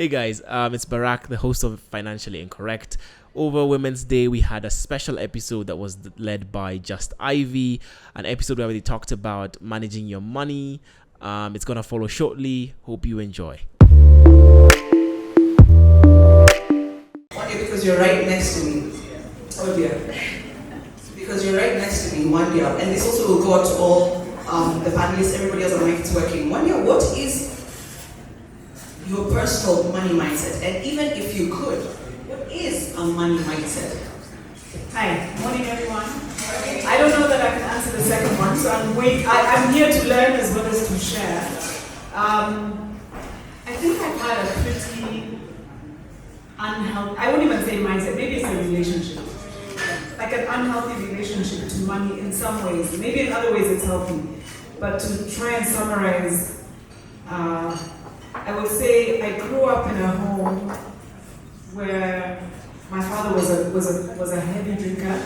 Hey guys, it's Barak, the host of Financially Incorrect. Over Women's Day, we had a special episode that was led by Just Ivy, an episode where they talked about managing your money. It's gonna follow shortly. Hope you enjoy. Wandia, because you're right next to me. Oh dear. Because you're right next to me, Wandia, and this also will go out to all the panelists, everybody else on mic is working. Wandia, what is your personal money mindset? And even if you could, what is a money mindset? Hi, morning everyone. I don't know that I can answer the second one, so I'm here to learn as well as to share. I think I've had a pretty unhealthy, I won't even say mindset, maybe it's a relationship. Like an unhealthy relationship to money in some ways. Maybe in other ways it's healthy. But to try and summarize, I would say I grew up in a home where my father was a heavy drinker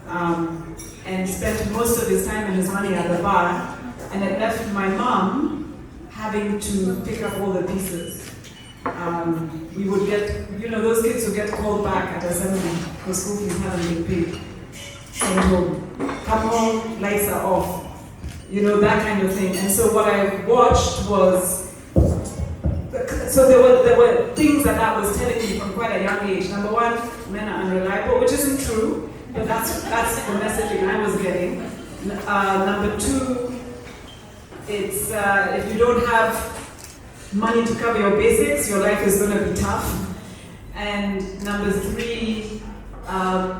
and spent most of his time and his money at the bar, and it left my mom having to pick up all the pieces. We would get, those kids would get called back at assembly because school fees haven't been paid. Sent home, come home, lights are off, that kind of thing. And so what I watched was, so there were things that was telling me from quite a young age. Number one, men are unreliable, which isn't true, but that's the messaging I was getting. Number two, it's if you don't have money to cover your basics, your life is going to be tough. And number three, a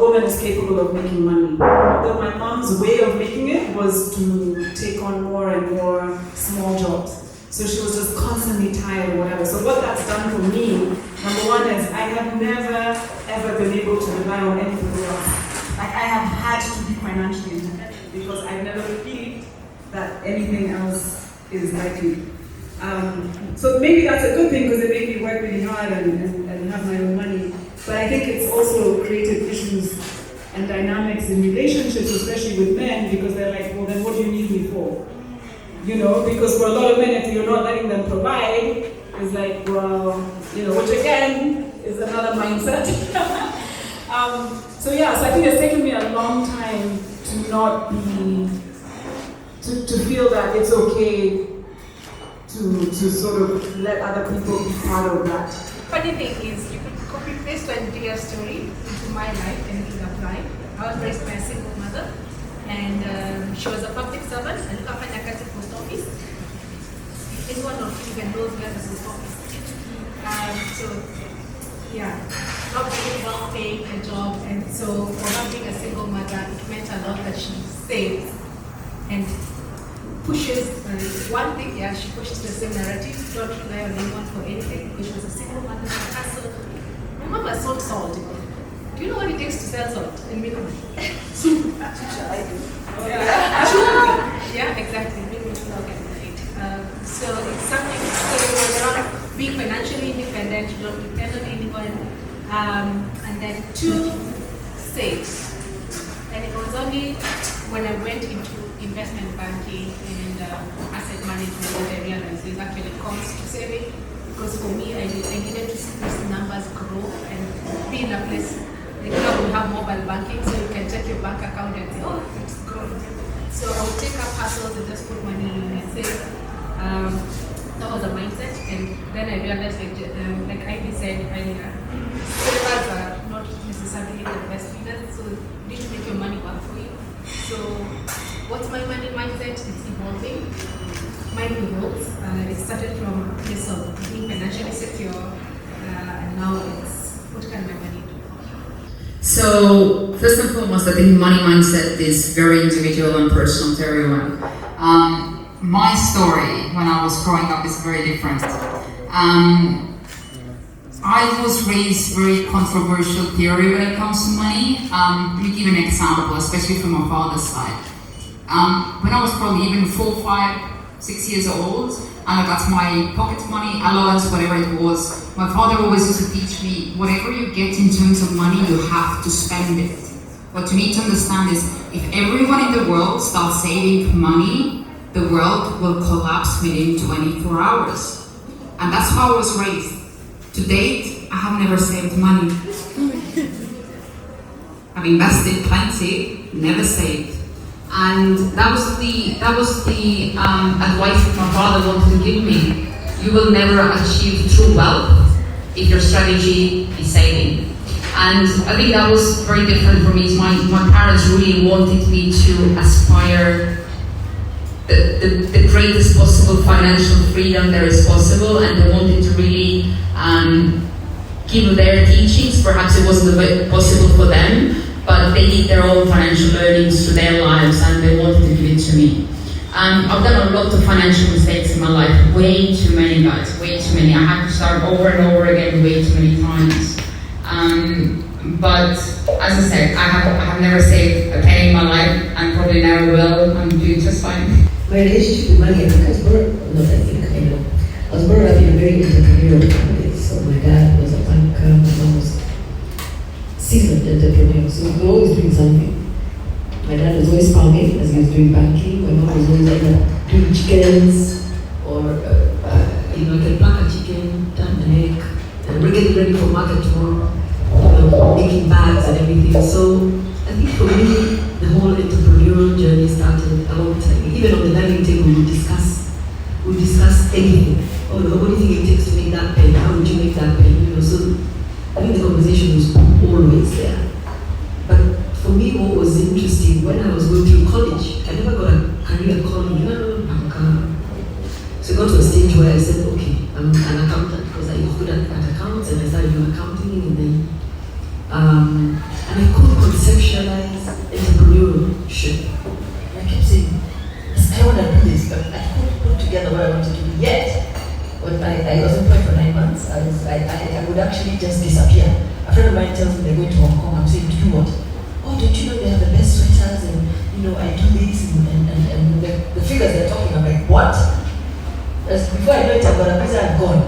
woman is capable of making money. Although my mom's way of making it was to take on more and more small jobs. So she was just constantly tired or whatever. So what that's done for me, number one is I have never, ever been able to rely on anybody else. Like I have had to be financially independent because I've never believed that anything else is likely. So maybe that's a good thing because it made me work really hard and have my own money. But I think it's also created issues and dynamics in relationships, especially with men, because they're like, well, then what do you need me for? Because for a lot of men, if you're not letting them provide, it's like, well, which again is another mindset. So I think it's taken me a long time to not be, to feel that it's okay to sort of let other people be part of that. Funny thing is, you could copy paste Wandia's story into my life and it applied. I was raised by a single mother, and she was a public servant and kafanya kazi post office. Anyone of you can know where the post office. Not really well paid a job, and so for her being a single mother, it meant a lot that she saves and pushes. One thing, she pushes the same narrative. Don't rely on anyone for anything. Because she was a single mother, she hustled. My mom was sold salt. Do you know what it takes to sell salt in Melvins? Yeah, exactly. Melvins will get paid. So it's something. So you're not being financially independent. You don't depend on anyone. And then two, save. And it was only when I went into investment banking and asset management that I realized there's actually cost to saving. Because for me, I needed to see these numbers grow and be in a place. Like now we have mobile banking, so you can check your bank account and say, oh, it's grown. So I would take up hustles and just put money in and save. That was a mindset, and then I realized, like Ivy said earlier, savers are not necessarily the best leaders, so you need to make your money work for you. So what's my money mindset? It's evolving. Mine evolves. It started from a place of being financially secure, and now it's what can my money do? So, first and foremost, I think money mindset is very individual and personal to everyone. My story when I was growing up is very different. I was raised very controversial theory when it comes to money. Let me give an example, especially from my father's side. When I was probably even 4, 5, 6 years old, and I got my pocket money, allowance, whatever it was, my father always used to teach me, whatever you get in terms of money, you have to spend it. What you need to understand is, if everyone in the world starts saving money, the world will collapse within 24 hours. And that's how I was raised. To date, I have never saved money. I've invested plenty, never saved. And that was the advice that my father wanted to give me. You will never achieve true wealth if your strategy is saving. And I think that was very different for me. My parents really wanted me to aspire the greatest possible financial freedom there is possible, and they wanted to really give their teachings. Perhaps it wasn't possible for them, but they did their own financial learnings through their lives, and they wanted to give it to me. I've done a lot of financial mistakes in my life, way too many, guys, way too many. I had to start over and over again way too many times. But as I said, I have never saved a penny in my life, and probably never will. I'm doing just fine. My relationship with money, I was brought up in a very entrepreneurial family. So my dad was a banker, my mom was seasoned entrepreneur, so we were always doing something. My dad was always farming as he was doing banking. My mom was always either doing chickens or, I can pluck a chicken, turn an egg, and we're getting ready for market tomorrow, making bags and everything. So I think for me, the whole entrepreneurial journey started a long time. Even on the dining table, we discuss anything. Oh, what do you think it takes to make that pen? How would you make that pen? So I think the conversation was always there. But for me, what was interesting, when I was going through college, I never got a career calling, So I got to a stage where I said, okay, I'm an accountant, because I was good at accounts, and I started doing accounting, and then and I couldn't conceptualize entrepreneurship. I kept saying, I want to do this, but I couldn't put together what I wanted to do yet. But I was employed for 9 months. I would actually just disappear. A friend of mine tells me they're going to Hong Kong. I'm saying, to do what? Oh, don't you know they have the best sweaters, and I do this, and the figures they're talking, I'm like, what? Before I know it, I've got a visa, I'm gone.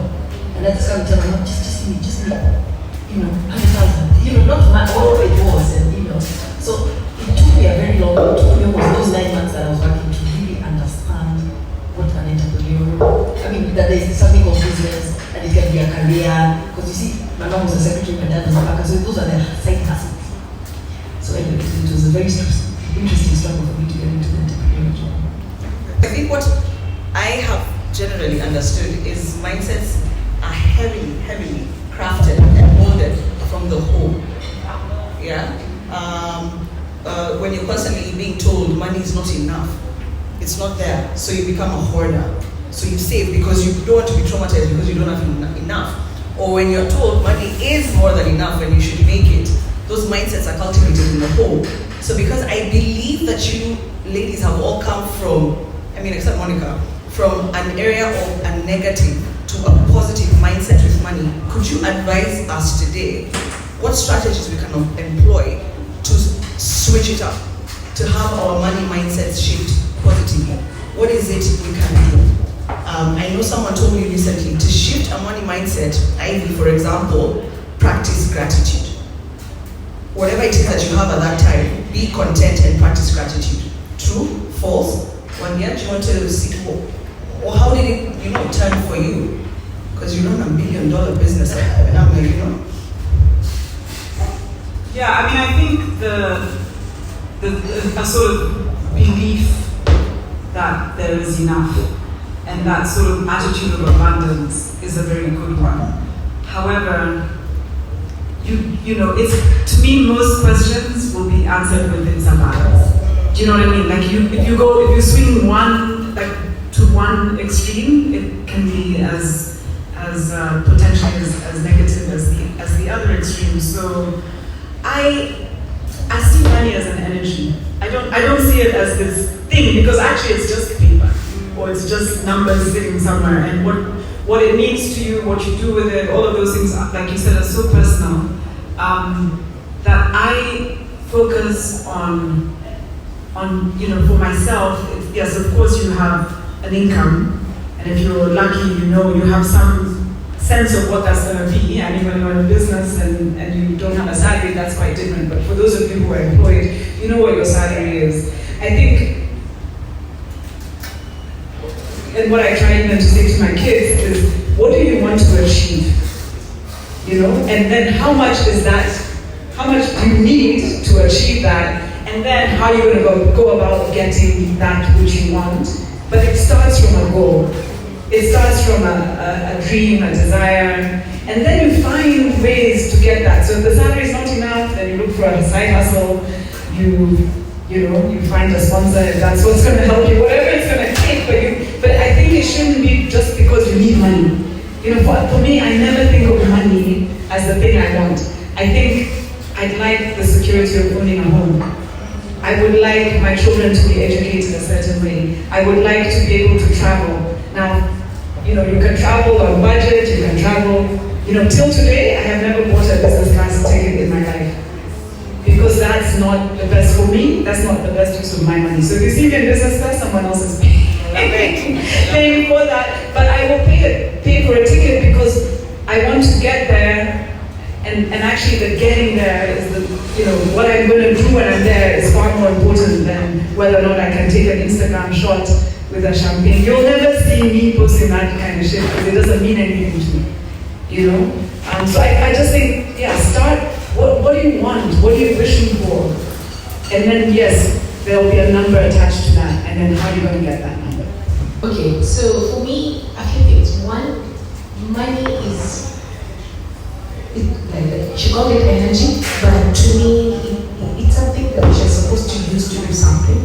And I just come and tell them, just me, 100,000. Not all it was, and So it took me a very long time. It took me almost those 9 months that I was working to really understand what an entrepreneur. That there is something called business, and it can be a career. Because you see, my mom was a secretary, my dad was a banker, so those are their side hustles. So anyway, it was a very interesting struggle for me to get into the entrepreneurial job. I think what I have generally understood is mindsets are heavily crafted and molded from the home. Yeah. When you're constantly being told money is not enough, it's not there, so you become a hoarder. So you save because you don't want to be traumatized because you don't have enough. Or when you're told money is more than enough and you should make it, those mindsets are cultivated in the home. So because I believe that you ladies have all come from, except Moonika, from an area of a negative to a positive mindset with money, could you advise us today what strategies we can employ to switch it up, to have our money mindsets shift positively? What is it we can do? I know someone told me recently to shift a money mindset, Ivy, for example, practice gratitude. Whatever it is that you have at that time, be content and practice gratitude. True? False? Wandia, do you want to see, or how did it, turn for you? Because you run $1 billion business, Yeah, I think a sort of belief that there is enough and that sort of attitude of abundance is a very good one. However, it's, to me, most questions will be answered with it's a balance. Do you know what I mean? Like if you swing to one extreme, it can be as potentially as negative as the other extreme. So I see money as an energy. I don't see it as this thing, because actually it's just paper or it's just numbers sitting somewhere, and what it means to you, what you do with it, all of those things, like you said, are so personal that I focus on for myself. Yes, of course you have an income, and if you're lucky, you have some sense of what that's going to be. I mean, when you're in a business and you don't have a salary, that's quite different. But for those of you who are employed, you know what your salary is. I think, and what I try even to say to my kids is, what do and then how much is that? How much do you need to achieve that? And then how you're going to go about getting that which you want. But it starts from a goal. It starts from a dream, a desire, and then you find ways to get that. So if the salary is not enough, then you look for a side hustle. You find a sponsor if that's what's going to help you, whatever it's going to take for you. But I think it shouldn't be just because you need money. For me, I never think of money as the thing I want. I think I'd like the security of owning a home. I would like my children to be educated a certain way. I would like to be able to travel. Now, you can travel on budget, you can travel. Till today, I have never bought a business class ticket in my life. Because that's not the best for me, that's not the best use of my money. So if you see me in business class, someone else is paying for that. But I will pay for a ticket because I want to get there. And actually the getting there is what I'm going to do when I'm there is far more important than whether or not I can take an Instagram shot with a champagne. You'll never see me posting that kind of shit because it doesn't mean anything to me, So I just think, start, what do you want? What are you wishing for? And then yes, there'll be a number attached to that, and then how are you going to get that number? Okay, so for me, a few things. One, money is, she called it energy, but to me, it's something that we are supposed to use to do something,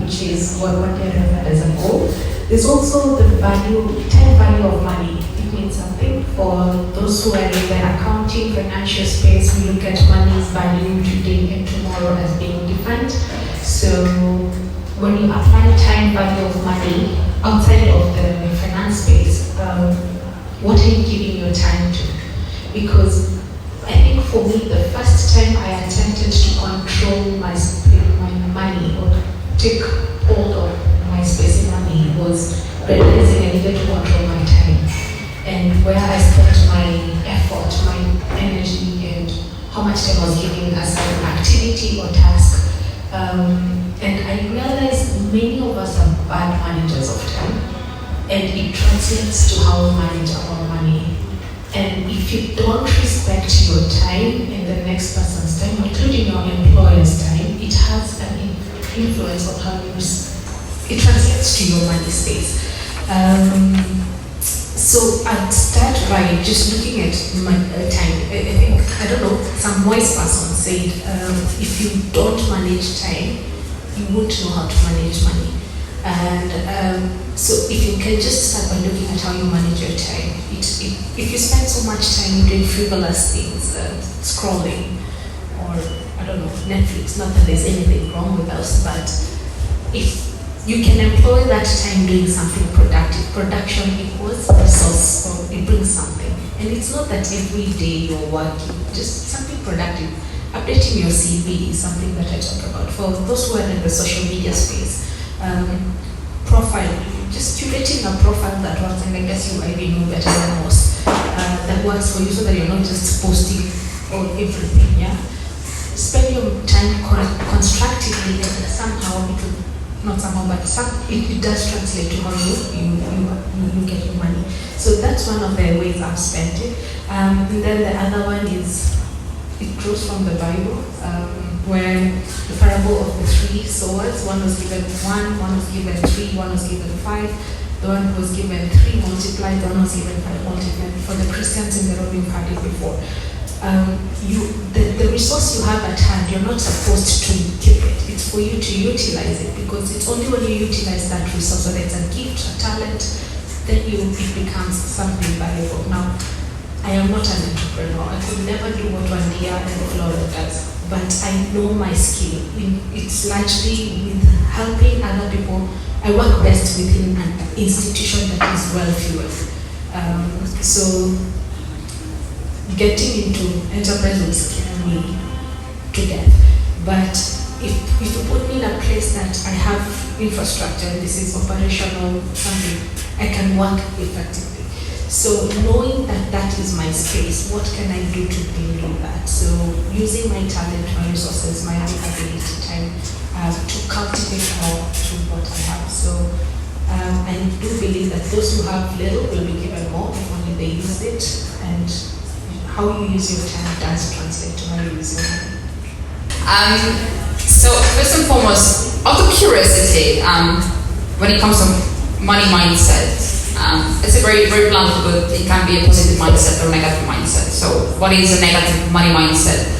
which is what Wandia had as a goal. There's also the time value of money. It means something. For those who are in the accounting, financial space, we look at money's value today and tomorrow as being different. So when you apply time value of money outside of the finance space, what are you giving your time to? Because I think for me, the first time I attempted to control my money or take hold of my space in money was realizing I needed to control my time and where I spent my effort, my energy, and how much time I was giving as an activity or task. And I realized many of us are bad managers of time, and it translates to how we manage our money. And if you don't respect your time and the next person's time, including your employer's time, it has an influence on how it translates to your money space. So I'd start by just looking at my time. I don't know, some wise person said, if you don't manage time, you won't know how to manage money. And so if you can just start by looking at how you manage your time. If you spend so much time doing frivolous things, scrolling, or I don't know, Netflix, not that there's anything wrong with us, but if you can employ that time doing something productive, production equals resource, or it brings something. And it's not that every day you're working, just something productive. Updating your CV is something that I talk about. For those who are in the social media space, profile, just curating a profile that works, and I guess you might know better than most, that works for you so that you're not just posting on everything, yeah? Spend your time constructively and somehow it will, not somehow, but it does translate to how you get your money. So that's one of the ways I've spent it. And then the other one is, it grows from the Bible, where the parable of the three sowers, one was given 1, one was given 3, one was given 5, the one who was given 3 multiplied, the one was given 5 multiplied. For the Christians in the room, you've had it before. The resource you have at hand, you're not supposed to keep it. It's for you to utilize it, because it's only when you utilize that resource, whether it's a gift, a talent, then it becomes something valuable. Now, I am not an entrepreneur. I could never do what Wandia and Flora does, but I know my skill. It's largely with helping other people. I work best within an institution that is well fueled. So getting into enterprise would scare me to death. But if you put me in a place that I have infrastructure, this is operational something, I can work effectively. So knowing that that is my space, what can I do to build on that? So using my talent, my resources, my ability, time to cultivate more to what I have. So I do believe that those who have little will be given more if only they use it and how you use your time does translate to how you use your money. So first and foremost, out of curiosity, when it comes to money mindset, it's a very, very blunt, but it can be a positive mindset or negative mindset. So what is a negative money mindset?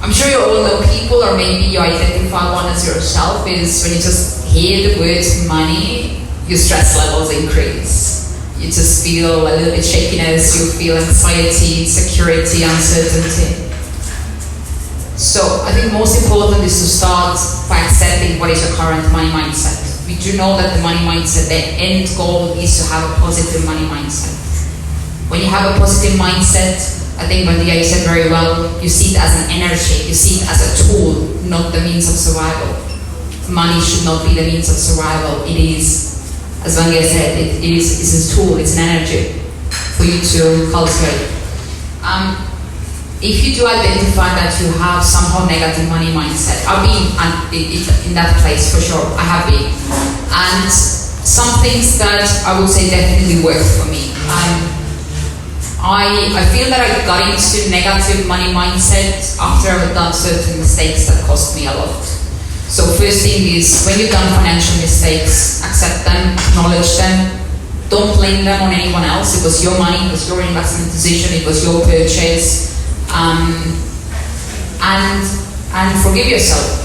I'm sure you all know people, or maybe you identify one as yourself, is when you just hear the word money, your stress levels increase. You just feel a little bit shakiness, you feel anxiety, insecurity, uncertainty. So I think most important is to start by accepting what is your current money mindset. We do know that the money mindset, the end goal is to have a positive money mindset. When you have a positive mindset, I think Wandia, you said very well, you see it as an energy, you see it as a tool, not the means of survival. Money should not be the means of survival. It is, as Wandia said, it's a tool, it's an energy for you to cultivate. If you do identify that you have somehow negative money mindset, I've been in that place for sure, I have been. And some things that I would say definitely worked for me. I feel that I got into negative money mindset after I've done certain mistakes that cost me a lot. So first thing is, when you've done financial mistakes, accept them, acknowledge them, don't blame them on anyone else. It was your money, it was your investment decision, it was your purchase. And forgive yourself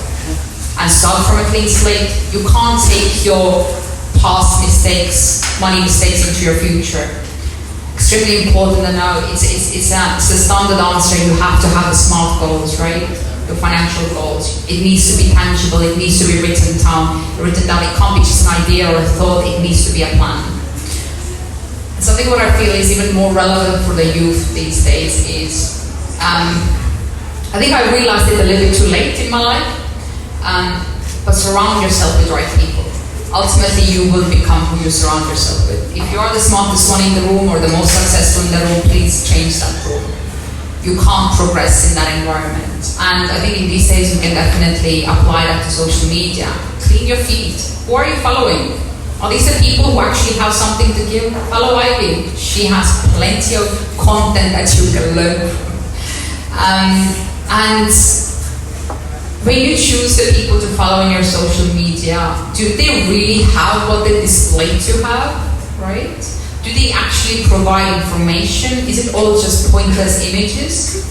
and start from a clean slate. You can't take your past mistakes, money mistakes, into your future. Extremely important to know. It's a standard answer. You have to have the SMART goals, right? Your financial goals. It needs to be tangible. It needs to be written down. It can't be just an idea or a thought. It needs to be a plan. And something what I feel is even more relevant for the youth these days is, I think I realized it a little bit too late in my life, but surround yourself with the right people. Ultimately, you will become who you surround yourself with. If you are the smartest one in the room or the most successful in the room, please change that room. You can't progress in that environment. And I think in these days, we can definitely apply that to social media. Clean your feed. Who are you following? Are these the people who actually have something to give? Follow Ivy. She has plenty of content that you can learn from. And when you choose the people to follow in your social media, do they really have what they display to have, right? Do they actually provide information? Is it all just pointless images?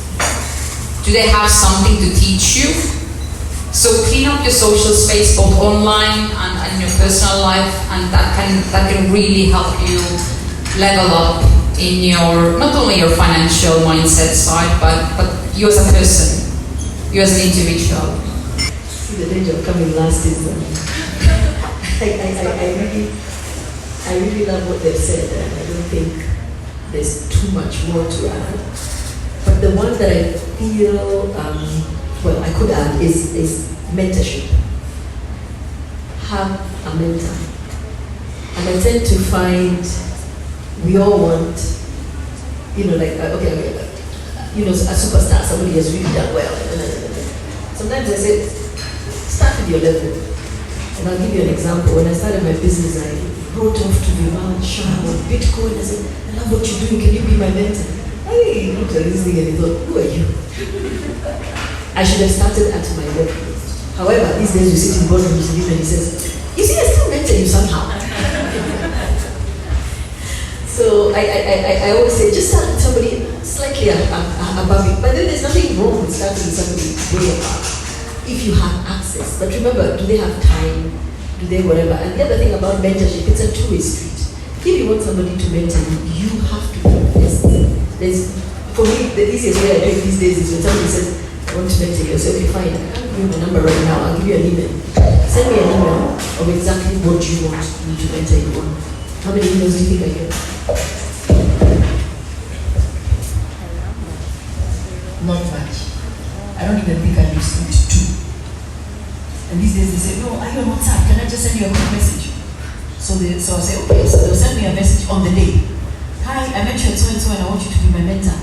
Do they have something to teach you? So clean up your social space, both online and your personal life, and that can really help you level up in your, not only your financial mindset side, but you as a person, you as an individual. See, the danger of coming last is I really love what they've said, and I don't think there's too much more to add. But the one that I feel, I could add is mentorship. Have a mentor. And I tend to find we all want, a superstar, somebody has really done well. Sometimes I say, start with your level. And I'll give you an example. When I started my business, I wrote off to the man, or Bitcoin. I said, I love what you're doing. Can you be my mentor? Hey, he looked at this thing and he thought, who are you? I should have started at my workplace. However, these days you sit in boardrooms and he says, you see, I still mentor you somehow. So I always say, just start with somebody slightly above you. But then there's nothing wrong with starting with somebody way above, if you have access. But remember, do they have time? Do they whatever? And the other thing about mentorship, it's a two-way street. If you want somebody to mentor you, you have to invest. For me, the easiest way I do it these days is when somebody says, I want to mentor you, I say, okay, fine, I can't give you my number right now, I'll give you an email. Send me an email of exactly what you want me to mentor you on. How many emails do you think I get? Not much. I don't even think I received 2. And these days they say, no, are you on WhatsApp? Can I just send you a quick message? So I say, okay, so they'll send me a message on the day. Hi, I met you at so-and-so and I want you to be my mentor.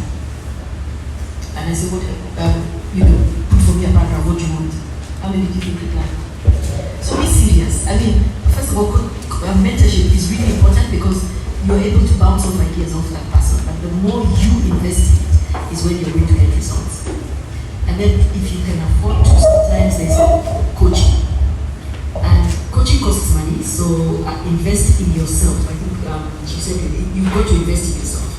And I say, what, put for me a paragraph, what do you want? How many do you think it like? So be serious. I mean, first of all, mentorship is really important because you're able to bounce off ideas off that person. But the more you invest in it, is And then if you can afford to, sometimes there's coaching. And coaching costs money, so invest in yourself. I think she said you've got to invest in yourself.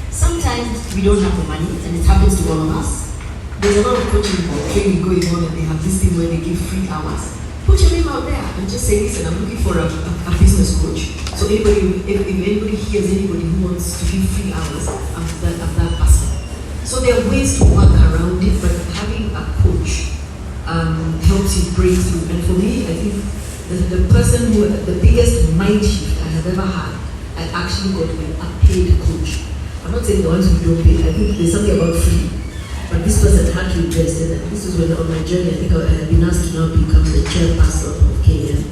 Sometimes we don't have the money, and it happens to all of us. There's a lot of coaching or training going on, and they have this thing where they give free hours. Put your name out there and just say, listen, I'm looking for a business coach. So if anybody hears anybody who wants to give free hours, I'm that person. So there are ways to work around it, but having a coach helps you break through. And for me, I think the person who, the biggest mind shift I have ever had, I actually got with a paid coach. I'm not saying the ones who don't pay. I think there's something about free. But this person had to invest in it. This was when on my journey, I think I had been asked to now become the chairperson of KM.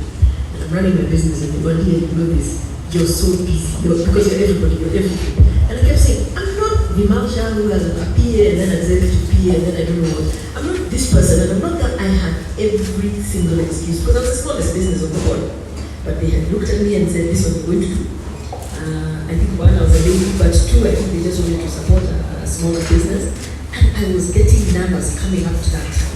And I'm running my business, and one day you know this, you're so busy. Because you're everybody, you're everything. And I kept saying, I'm not Vimalsha who has a PA and then a executive PA and then I don't know what. I'm not this person, and I'm not that I had every single excuse. Because I was the smallest business of the world. But they had looked at me and said, this is what we're going to do. I think one, I was a lady, but two, I think they just wanted to support a smaller business. And I was getting nervous coming up to that time.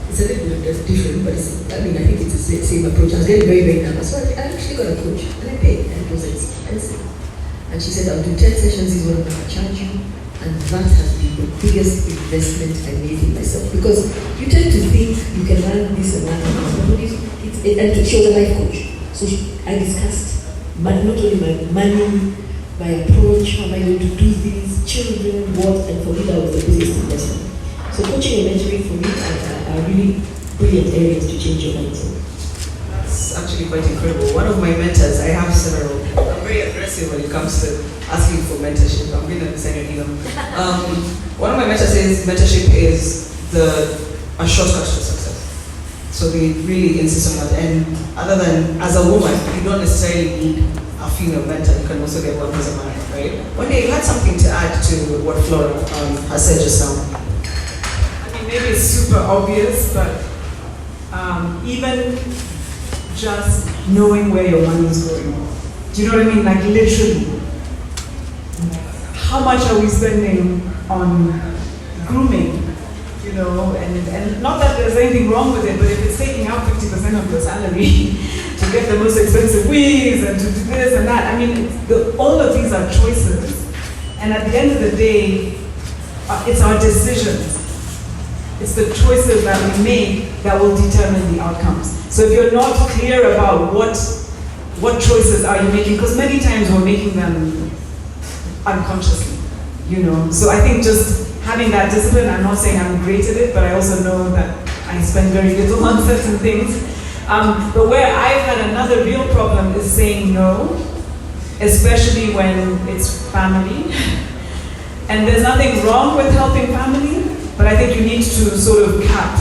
It's a little bit different, but I think it's the same approach. I was getting very, very nervous. So I actually got a coach, and I paid, and it was expensive. And she said, I'll do 10 sessions, this is what I'm going to charge you. And that has been the biggest investment I made in myself. Because you tend to think you can learn this and that, and she was a life coach. So I discussed not only my money, my approach, how am I going to do these, children, what, and for me that was the biggest investment. So coaching and mentoring for me are really brilliant areas to change your mindset. That's actually quite incredible. One of my mentors, I have several. I'm very aggressive when it comes to asking for mentorship. I'm going to send you an email. One of my mentors says mentorship is a shortcut to success. So they really insist on that. And other than, as a woman, you don't necessarily need a female mentor. You can also get one as a man, right? One day you had something to add to what Flora has said just now. I mean, maybe it's super obvious, but even just knowing where your money is going. Do you know what I mean? Like literally, how much are we spending on grooming? You know, and not that there's anything wrong with it, but if it's taking out 50% of your salary to get the most expensive wigs and to do this and that, I mean, all of these are choices. And at the end of the day, it's our decisions. It's the choices that we make that will determine the outcomes. So if you're not clear about what choices are you making, because many times we're making them unconsciously, you know. So I think just having that discipline, I'm not saying I'm great at it, but I also know that I spend very little on certain things. But where I've had another real problem is saying no, especially when it's family. And there's nothing wrong with helping family, but I think you need to sort of cap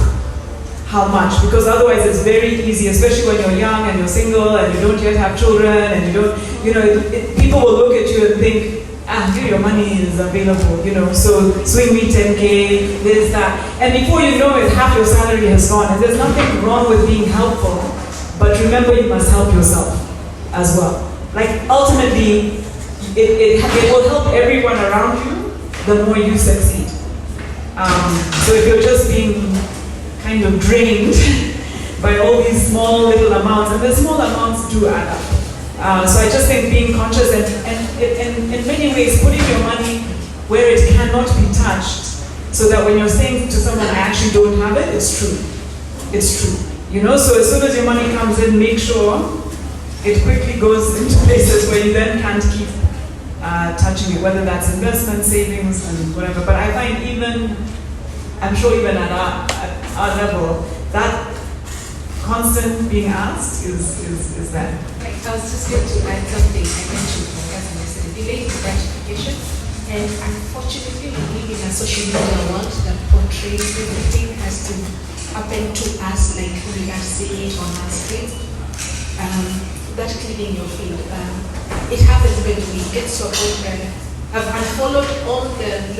how much, because otherwise it's very easy, especially when you're young and you're single and you don't yet have children and you don't, you know, people will look at you and think, here your money is available, you know, so swing me 10K, this, that. And before you know it, half your salary has gone. And there's nothing wrong with being helpful, but remember you must help yourself as well. Like ultimately, it will help everyone around you the more you succeed. So if you're just being kind of drained by all these small little amounts, and the small amounts do add up. So I just think being conscious and in many ways putting your money where it cannot be touched, so that when you're saying to someone, I actually don't have it, it's true. It's true. You know, so as soon as your money comes in, make sure it quickly goes into places where you then can't keep touching it, whether that's investment, savings, and whatever. But I find I'm sure even at our level, that constant being asked is that. I was just going to add something I mentioned from Gas, and I said delayed gratification. And unfortunately, we live in a social media world that portrays everything has to happen to us like we are seeing it on our screen. That cleaning your feed. It happens when we get so old. I've unfollowed all the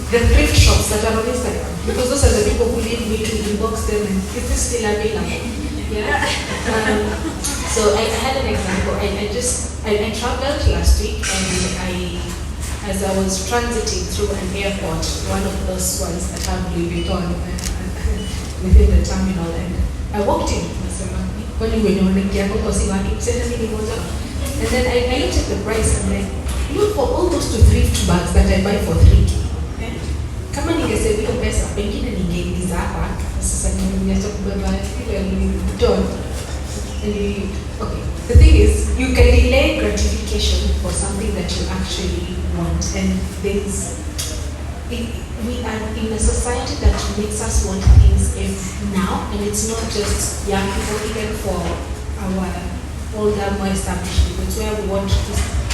thrift shops that are on Instagram, because those are the people who lead me to inbox them and is this still available? Yeah. So I had an example. I traveled last week and I as I was transiting through an airport, one of those ones that have Louis Vuitton within the terminal, and I walked in. And then I looked at the price and like, look for almost to thrift bags that I buy for 3K. Kama ningesema hiyo pesa pengine ningeingiza hapa, sasa ningeacha kubeba ile Louis Vuitton. Okay. The thing is, you can delay gratification for something that you actually want, and we are in a society that makes us want things now, and it's not just young people, even for our older, more established people. It's where we want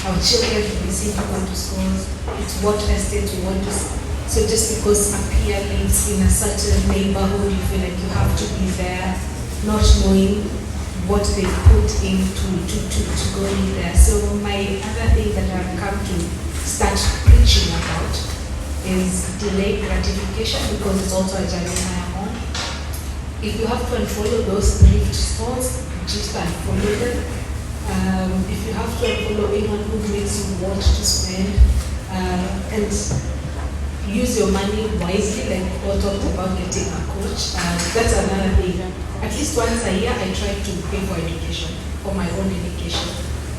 our children to be seen to go to schools. It's what estate we want to see. So just because a peer lives in a certain neighborhood, you feel like you have to be there, not knowing what they put in to go in there. So my other thing that I've come to start preaching about is delayed gratification, because it's also a journey I am on. If you have to unfollow those thrift stores, just unfollow them. If you have to unfollow anyone who makes you want to spend, and use your money wisely, like we talked about getting a coach. That's another thing. At least once a year, I try to pay for education, for my own education.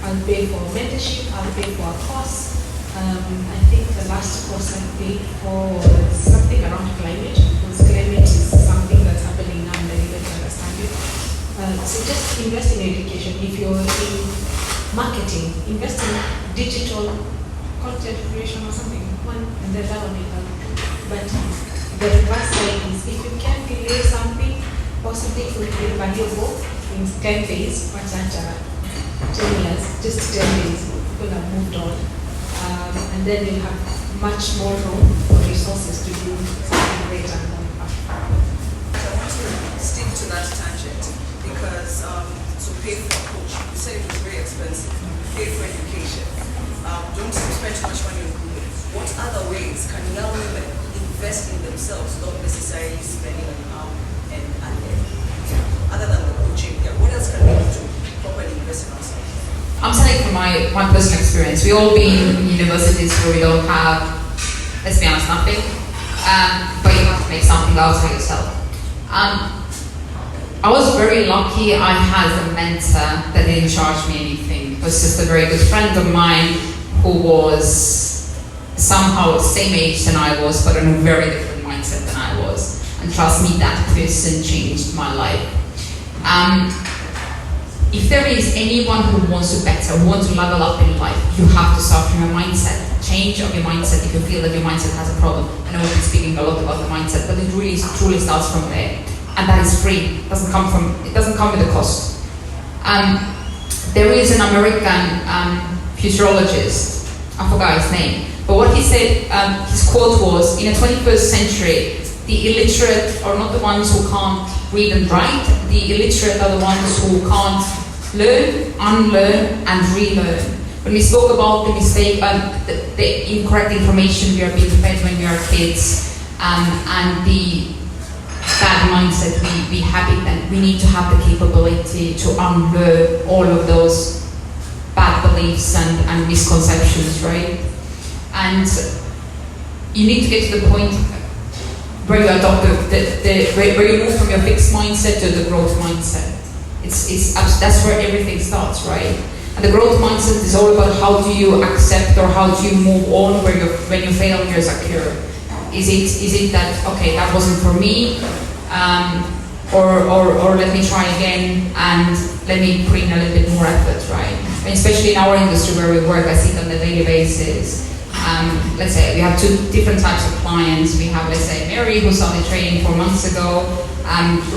I'll pay for mentorship, I'll pay for a course. I think the last course I paid for was something around climate, because climate is something that's happening now and I need to understand it. So just invest in education. If you're in marketing, invest in digital content creation or something. And then that will be helpful. But the reverse side is, if you can delay something, possibly it will be valuable in 10 days, or 10 years, just 10 days, people have moved on. And then you'll have much more room for resources to do something greater and more impactful. I want to stick to that tangent, because to pay for a coach, you said it was very expensive. Pay for education. Don't spend too much money on Google. What other ways can young women invest in themselves, not necessarily spending on other than the coaching? Yeah, what else can we do to properly invest in ourselves? I'm telling from my personal experience. We all been in universities where we don't have, let's be honest, nothing, but you have to make something out of yourself. I was very lucky. I had a mentor that didn't charge me anything. It was just a very good friend of mine who was somehow the same age than I was, but in a very different mindset than I was. And trust me, that person changed my life. If there is anyone who wants to better, who wants to level up in life, you have to start from your mindset. Change of your mindset if you feel that your mindset has a problem. I know we've been speaking a lot about the mindset, but it really truly starts from there. And that is free. It doesn't come with a cost. There is an American futurologist, I forgot his name, but what he said, his quote was, in the 21st century, the illiterate are not the ones who can't read and write, the illiterate are the ones who can't learn, unlearn, and relearn. When we spoke about the mistake, the incorrect information we are being fed when we are kids, and the bad mindset we have it, then we need to have the capability to unlearn all of those bad beliefs and misconceptions, right? And you need to get to the point where you adopt where you move from your fixed mindset to the growth mindset. That's where everything starts, right? And the growth mindset is all about how do you accept or how do you move on when your failures occur. Is it that, okay, that wasn't for me, or let me try again and let me put in a little bit more effort, right? And especially in our industry where we work, I see it on a daily basis. Let's say we have two different types of clients. We have, let's say, Mary, who started trading 4 months ago,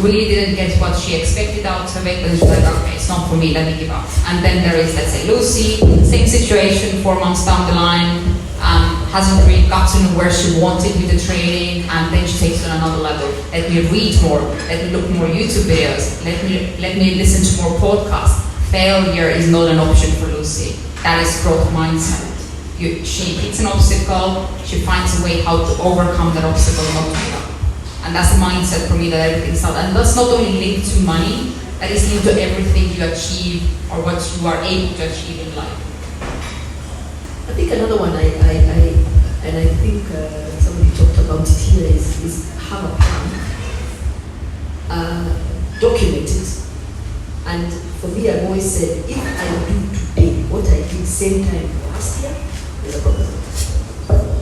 really didn't get what she expected out of it, and she's like, okay, it's not for me, let me give up. And then there is, let's say, Lucy, same situation, 4 months down the line, hasn't really gotten where she wanted with the trading, and then she takes it on another level. Let me read more, let me look more YouTube videos, let me listen to more podcasts. Failure is not an option for Lucy. That is growth mindset. She hits an obstacle, she finds a way how to overcome that obstacle and not give up. And that's the mindset for me that everything starts. And that's not only linked to money, that is linked to everything you achieve or what you are able to achieve in life. I think another one and I think somebody talked about it here is have a plan, document it, and for me I've always said if I do today what I did same time last year, there's a problem.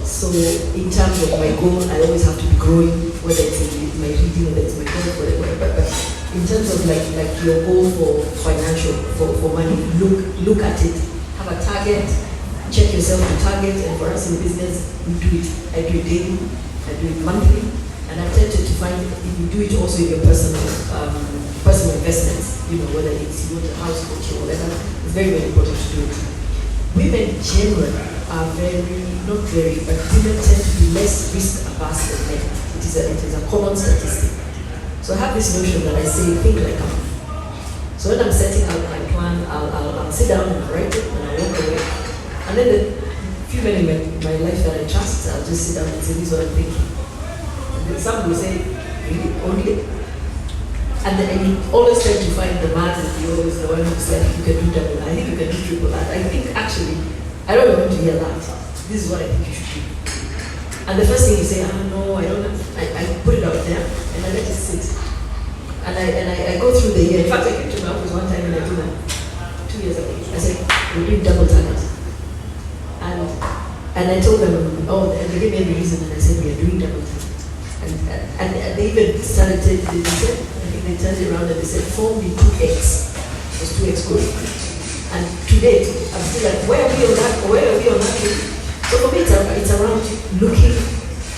So in terms of my goal, I always have to be growing, whether it's in my reading, whether it's my goal, whatever. But in terms of like your goal for financial, for money, look at it, have a target, check yourself to target, and for us in business, we do it. I do it daily, I do it monthly, and I've tempted to find if you do it also in your personal investments, whether it's you want a house coach or whatever, it's very, very important to do it. Women generally are not very, but women tend to be less risk averse than men. It is a common statistic. So I have this notion that I say, think like a man. So when I'm setting out my plan, I'll sit down and write it and I'll walk away. And then the few men in my life that I trust, I'll just sit down and say, this is what I'm thinking. And then some will say, really, only? And you always tend to find the man that you always the one who's like, you can do double. I think you can do triple that. I think actually, I don't want to hear that. This is what I think you should do. And the first thing you say, no, I don't have, I put it out there and I let it sit. And I go through the year. In fact, I came to my office one time and I did that 2 years ago. I said, we're doing double target. And I told them, and they gave me every reason, and I said, we are doing double target. And they even started, they said, I think they turned it around and they said, form the 2x. It was 2x growth. And today, I'm still like, where are we on that thing? So for me, it's around looking,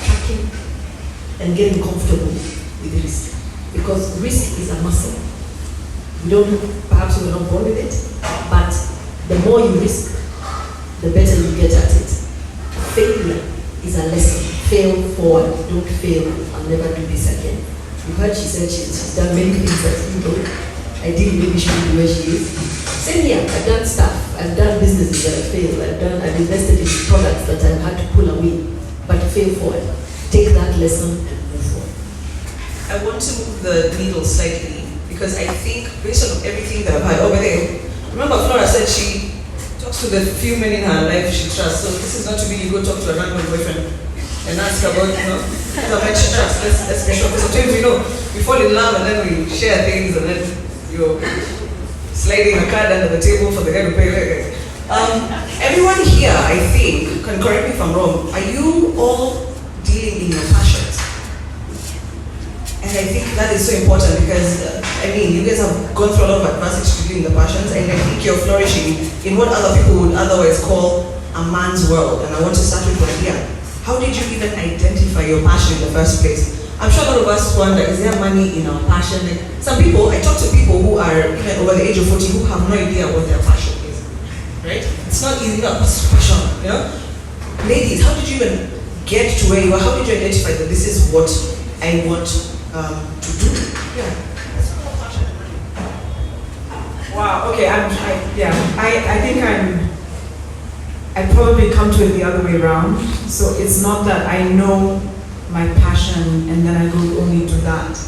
tracking, and getting comfortable with risk. Because risk is a muscle. Perhaps we're not born with it, but the more you risk, the better you get at it. Failure is a lesson. Fail forward, don't fail, I'll never do this again. You heard she said she's done many things that ideally maybe she would be where she is. Same here, I've done stuff, I've done businesses that have failed, I've invested in products that I've had to pull away, but fail forward. Take that lesson and move forward. I want to move the needle slightly because I think based on everything that I've had over there, remember Flora said she talks to the few men in her life she trusts, so this is not to be you go talk to a random boyfriend and ask about, how much you trust. Let's be sure. Because sometimes we fall in love and then we share things and then you're sliding a card under the table for the guy to pay later. Everyone here, I think, can correct me if I'm wrong, are you all dealing in your passions? And I think that is so important because, you guys have gone through a lot of adversity to deal in the passions, and I think you're flourishing in what other people would otherwise call a man's world. And I want to start with Wandia. How did you even identify your passion in the first place? I'm sure a lot of us wonder, is there money in our passion? Some people, I talk to people who are even over the age of 40 who have no idea what their passion is, right? It's not easy, passion, Ladies, how did you even get to where you are? How did you identify that this is what I want to do? Yeah. Wow, okay, I think I probably come to it the other way around. So it's not that I know my passion and then I go only do that.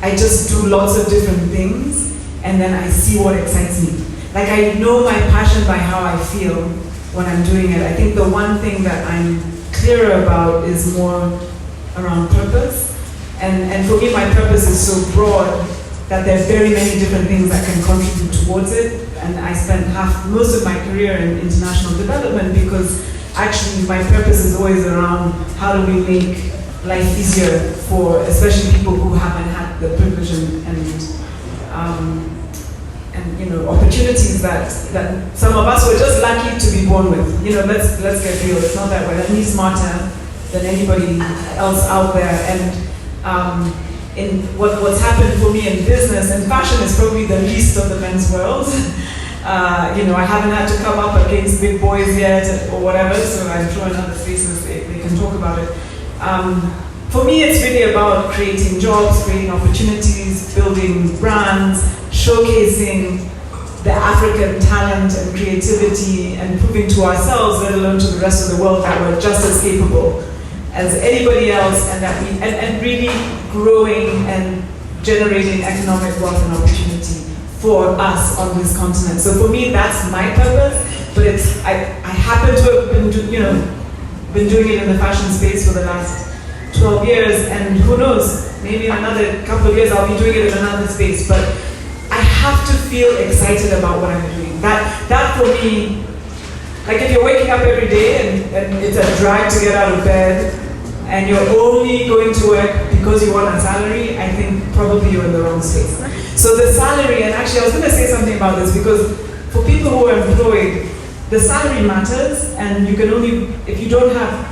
I just do lots of different things and then I see what excites me. Like I know my passion by how I feel when I'm doing it. I think the one thing that I'm clearer about is more around purpose. And for me, my purpose is so broad that there are very many different things that can contribute towards it. And I spent most of my career in international development because actually my purpose is always around how do we make life easier for especially people who haven't had the privilege and opportunities that some of us were just lucky to be born with. Let's get real. It's not that we're any smarter than anybody else out there. And in what's happened for me in business, and fashion is probably the least of the men's world. I haven't had to come up against big boys yet or whatever, so I'm sure in other spaces they can talk about it. For me, it's really about creating jobs, creating opportunities, building brands, showcasing the African talent and creativity and proving to ourselves, let alone to the rest of the world, that we're just as capable as anybody else, and that and really growing and generating economic wealth and opportunity for us on this continent. So for me, that's my purpose, but I happen to have been been doing it in the fashion space for the last 12 years, and who knows, maybe in another couple of years I'll be doing it in another space, but I have to feel excited about what I'm doing. That for me, like if you're waking up every day and it's a drag to get out of bed, and you're only going to work because you want a salary, I think probably you're in the wrong space. So the salary, and actually I was going to say something about this, because for people who are employed, the salary matters, and you can only, if you don't have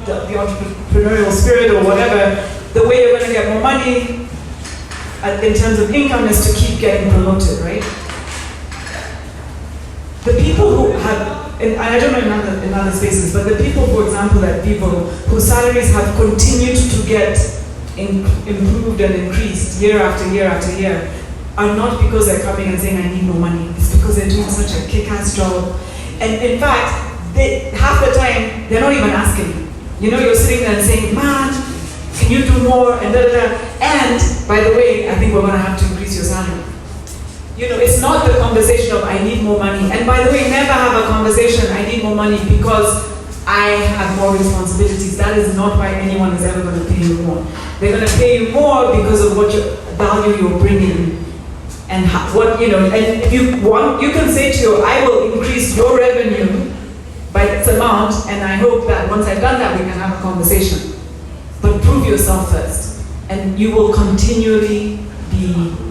the entrepreneurial spirit or whatever, the way you're going to get more money in terms of income is to keep getting promoted, right? The people who have, and I don't know in other spaces, but the people, for example, at Vivo, whose salaries have continued to get improved and increased year after year after year, are not because they're coming and saying, I need more money. It's because they're doing such a kick-ass job. And in fact, half the time, they're not even asking. You're sitting there and saying, man, can you do more? And da, da, da. And, by the way, I think we're going to have to increase your salary. It's not the conversation of, I need more money. And by the way, never have a conversation, I need more money because I have more responsibilities. That is not why anyone is ever going to pay you more. They're going to pay you more because of what value you're bringing. And and if you want, you can say to you, I will increase your revenue by this amount, and I hope that once I've done that, we can have a conversation. But prove yourself first, and you will continually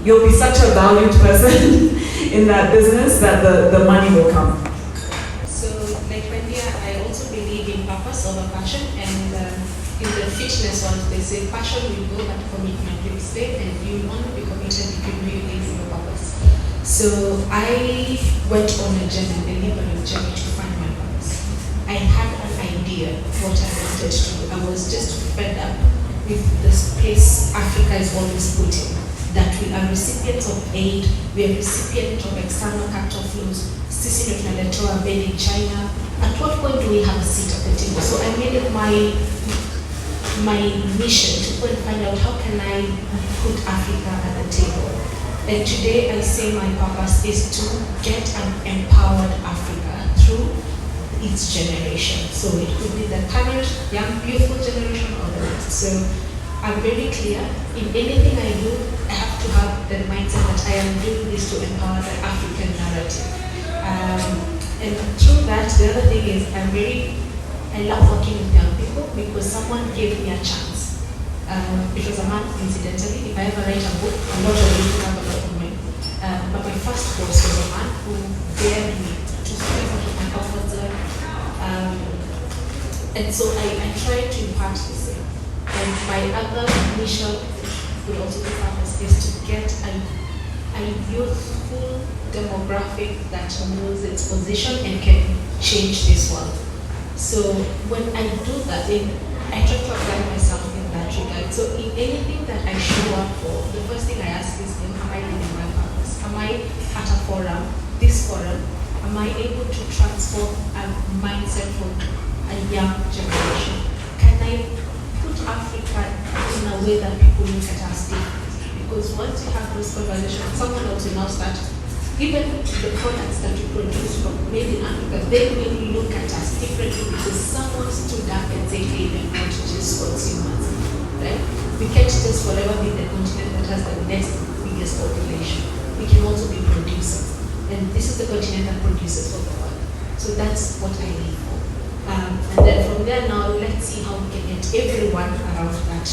you'll be such a valued person in that business that the money will come. So, like Wandia, I also believe in purpose over passion, and in the fitness world, they say passion will go, but commitment will stay, and you will only be committed if you really live your purpose. So, I went on a journey, a deliberate journey to find my purpose. I had an idea what I wanted to do. I was just fed up with this place Africa is always putting. That we are recipients of aid, we are recipients of external capital flows, sisi ndio tunaletewa bed in China. At what point do we have a seat at the table? So I made it my mission to go and find out how can I put Africa at the table. And today I say my purpose is to get an empowered Africa through its generation. So it could be the current young, beautiful generation or the next. So I'm very clear, in anything I do, I have to have the mindset that I am doing this to empower the African narrative. And through that, the other thing is I love working with young people because someone gave me a chance. It was a man, incidentally. If I ever write a book, I'm not sure if you have a lot of men. But my first boss was a man who dared me to step out of my comfort zone. And so I tried to impart the same. And my other mission would also be purpose is to get a youthful demographic that knows its position and can change this world. So when I do that, I try to apply myself in that regard. So in anything that I show up for, the first thing I ask is, am I living my purpose? Am I at a forum, this forum, am I able to transform a mindset for a young generation? Can I put Africa in a way that people look at us differently? Because once you have those conversations, someone else will now start, even the products that we produce from made in Africa, they will look at us differently because someone stood up and said, hey, we're not just consumers, right? We can't just forever be the continent that has the next biggest population. We can also be producers. And this is the continent that produces for the world. So that's what I live for. And then from there now, let's see how we can get everyone around that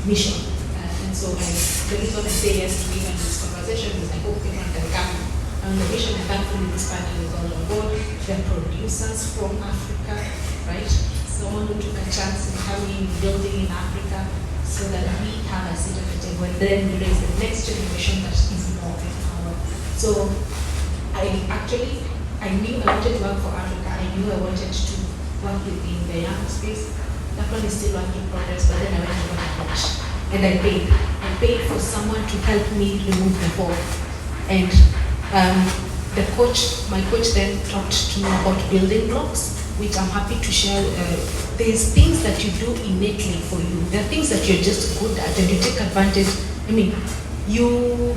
mission. And so the reason I say yes to even this conversation is I hope everyone can come on the mission, and thankfully this panel is all on board. They're producers from Africa, right? Someone who took a chance in coming, building in Africa, so that we have a seat at the table, and then we raise the next generation that is more empowered. So I knew I wanted to work for Africa. I knew I wanted to work within the young space. That one is still work in progress, but then I went to work a coach. And I paid. I paid for someone to help me remove the ball. And my coach then talked to me about building blocks, which I'm happy to share. There's things that you do innately for you. There are things that you're just good at and you take advantage. I mean, you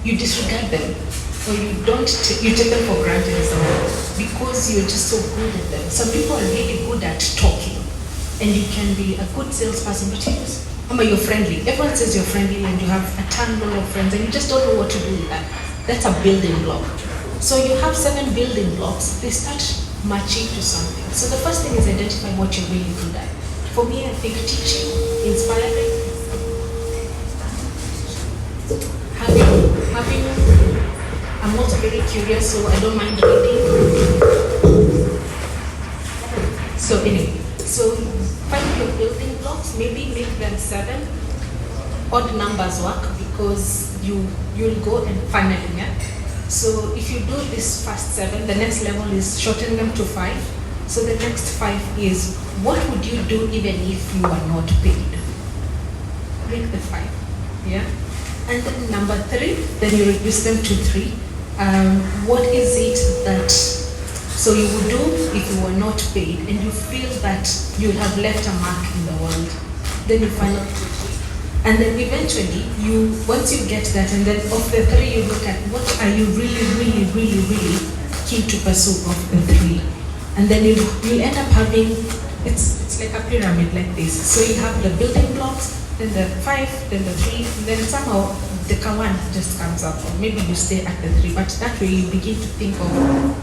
disregard them. or you take them for granted because you're just so good at them. Some people are really good at talking, and you can be a good salesperson, but you're friendly. Everyone says you're friendly and you have a ton of friends, and you just don't know what to do with that. That's a building block. So you have 7 building blocks. They start matching to something. So the first thing is identify what you're really good at. For me, I think teaching, inspiring, I'm also very curious, so I don't mind reading. So anyway, find your building blocks, maybe make them 7. Odd numbers work because you'll go and funneling, yeah? So if you do this first 7, the next level is shorten them to 5. So the next 5 is, what would you do even if you are not paid? Make the 5, yeah? And then number 3, then you reduce them to 3. What is it that you would do if you were not paid and you feel that you have left a mark in the world? Then you find out 2, 3. And then eventually, once you get that, and then of the 3, you look at what are you really, really, really, really keen to pursue of the 3. And then you end up having, it's like a pyramid like this. So you have the building blocks, then the 5, then the 3, and then somehow the K1 just comes up, or maybe you stay at the 3, but that way you begin to think of,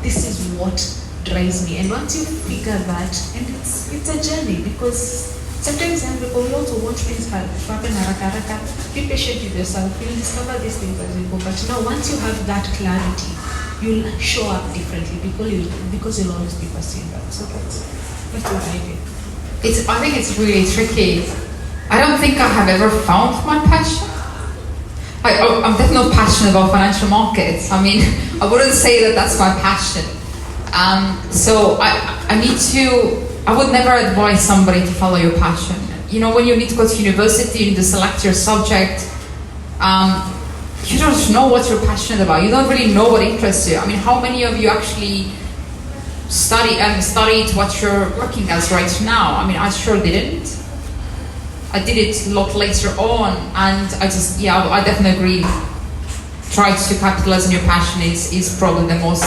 this is what drives me. And once you figure that, and it's a journey, because sometimes young people, we also want things to happen haraka. Be patient with yourself, you'll discover these things as you go. But now once you have that clarity, you'll show up differently because you'll always be pursuing that. So that's what I do. I think it's really tricky. I don't think I have ever found my passion. I'm definitely not passionate about financial markets. I mean, I wouldn't say that that's my passion. So I would never advise somebody to follow your passion. You know, when you need to go to university, you need to select your subject. You don't know what you're passionate about. You don't really know what interests you. I mean, how many of you actually studied what you're working as right now? I mean, I sure didn't. I did it a lot later on, and I definitely agree. Try to capitalize on your passion is probably the most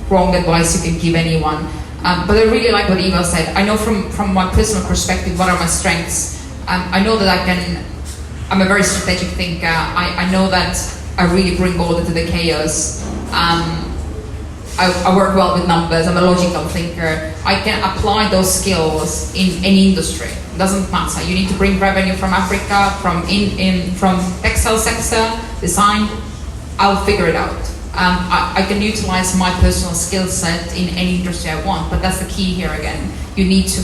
wrong advice you can give anyone. But I really like what Eva said. I know from my personal perspective what are my strengths. I know that I'm a very strategic thinker. I know that I really bring order to the chaos. I work well with numbers. I'm a logical thinker. I can apply those skills in any industry. It doesn't matter. You need to bring revenue from Africa, from textile sector, design. I'll figure it out. I can utilize my personal skill set in any industry I want, but that's the key here again. You need to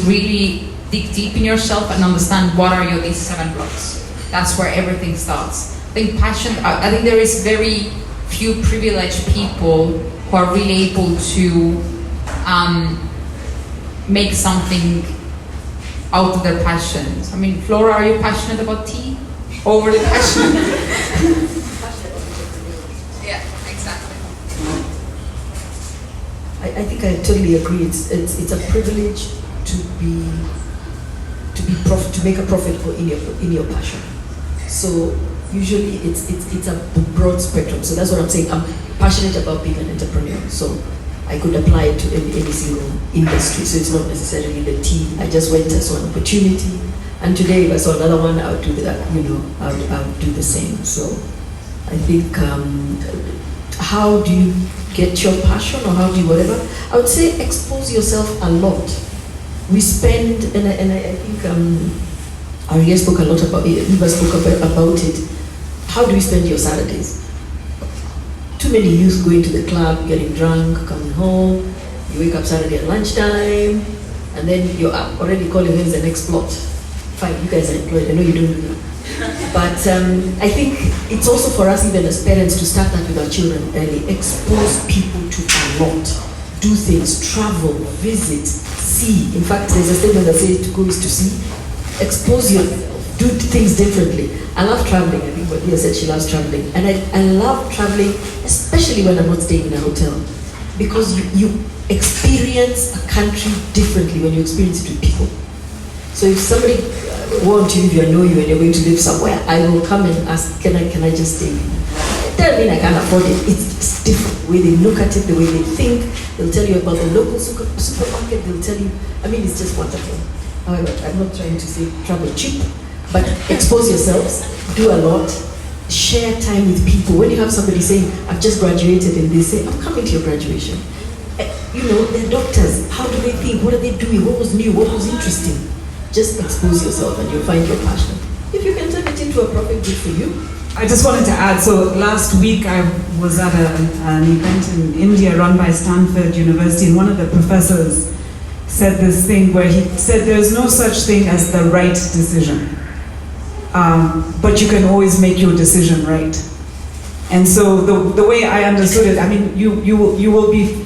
really dig deep in yourself and understand what are these 7 blocks. That's where everything starts. I think there is very few privileged people who are really able to make something out of their passions. I mean, Flora, are you passionate about tea? Overly passionate? Yeah, exactly. I think I totally agree. It's a privilege to make a profit in your passion. So usually it's a broad spectrum. So that's what I'm saying. I'm passionate about being an entrepreneur. So I could apply it to any single industry. So it's not necessarily the tea. I just went and saw an opportunity, and today if I saw another one, I would do that. I would do the same. So I think how do you get your passion, or how do you whatever? I would say expose yourself a lot. We spend, and I think Aria spoke a lot about it. Eva spoke about it. How do you spend your Saturdays? Too many youth going to the club, getting drunk, coming home. You wake up Saturday at lunchtime, and then you're up already calling when's the next plot. Fine, you guys are employed. I know you don't do that. But I think it's also for us, even as parents, to start that with our children early. Expose people to a lot. Do things, travel, visit, see. In fact, there's a statement that says to go is to see. Expose yourself, do things differently. I love traveling. I think Wandia said she loves traveling. And I love traveling, especially when I'm not staying in a hotel. Because you experience a country differently when you experience it with people. So if somebody wants you, if I know you and you're going to live somewhere, I will come and ask, can I just stay? doesn't mean I can't afford it. It's different. The way they look at it, the way they think. They'll tell you about the local supermarket. They'll tell you, I mean, it's just wonderful. However, I'm not trying to say travel cheap, but expose yourselves, do a lot, share time with people. When you have somebody saying, I've just graduated, and they say, I'm coming to your graduation. You know, they're doctors. How do they think? What are they doing? What was new? What was interesting? Just expose yourself and you'll find your passion. If you can turn it into a profit, good for you. I just wanted to add, so last week I was at an event in India run by Stanford University, and one of the professors said this thing where he said there's no such thing as the right decision, but you can always make your decision right. And so the way I understood it, I mean, you will be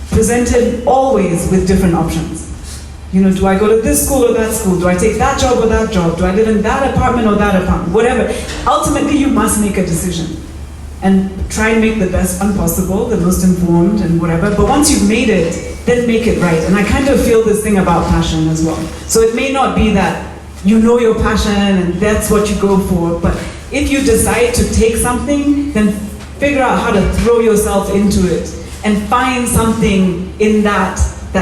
presented always with different options. You know, do I go to this school or that school? Do I take that job or that job? Do I live in that apartment or that apartment? Whatever. Ultimately, you must make a decision and try and make the best one possible, the most informed and whatever. But once you've made it, then make it right. And I kind of feel this thing about passion as well. So it may not be that you know your passion and that's what you go for, but if you decide to take something, then figure out how to throw yourself into it and find something in that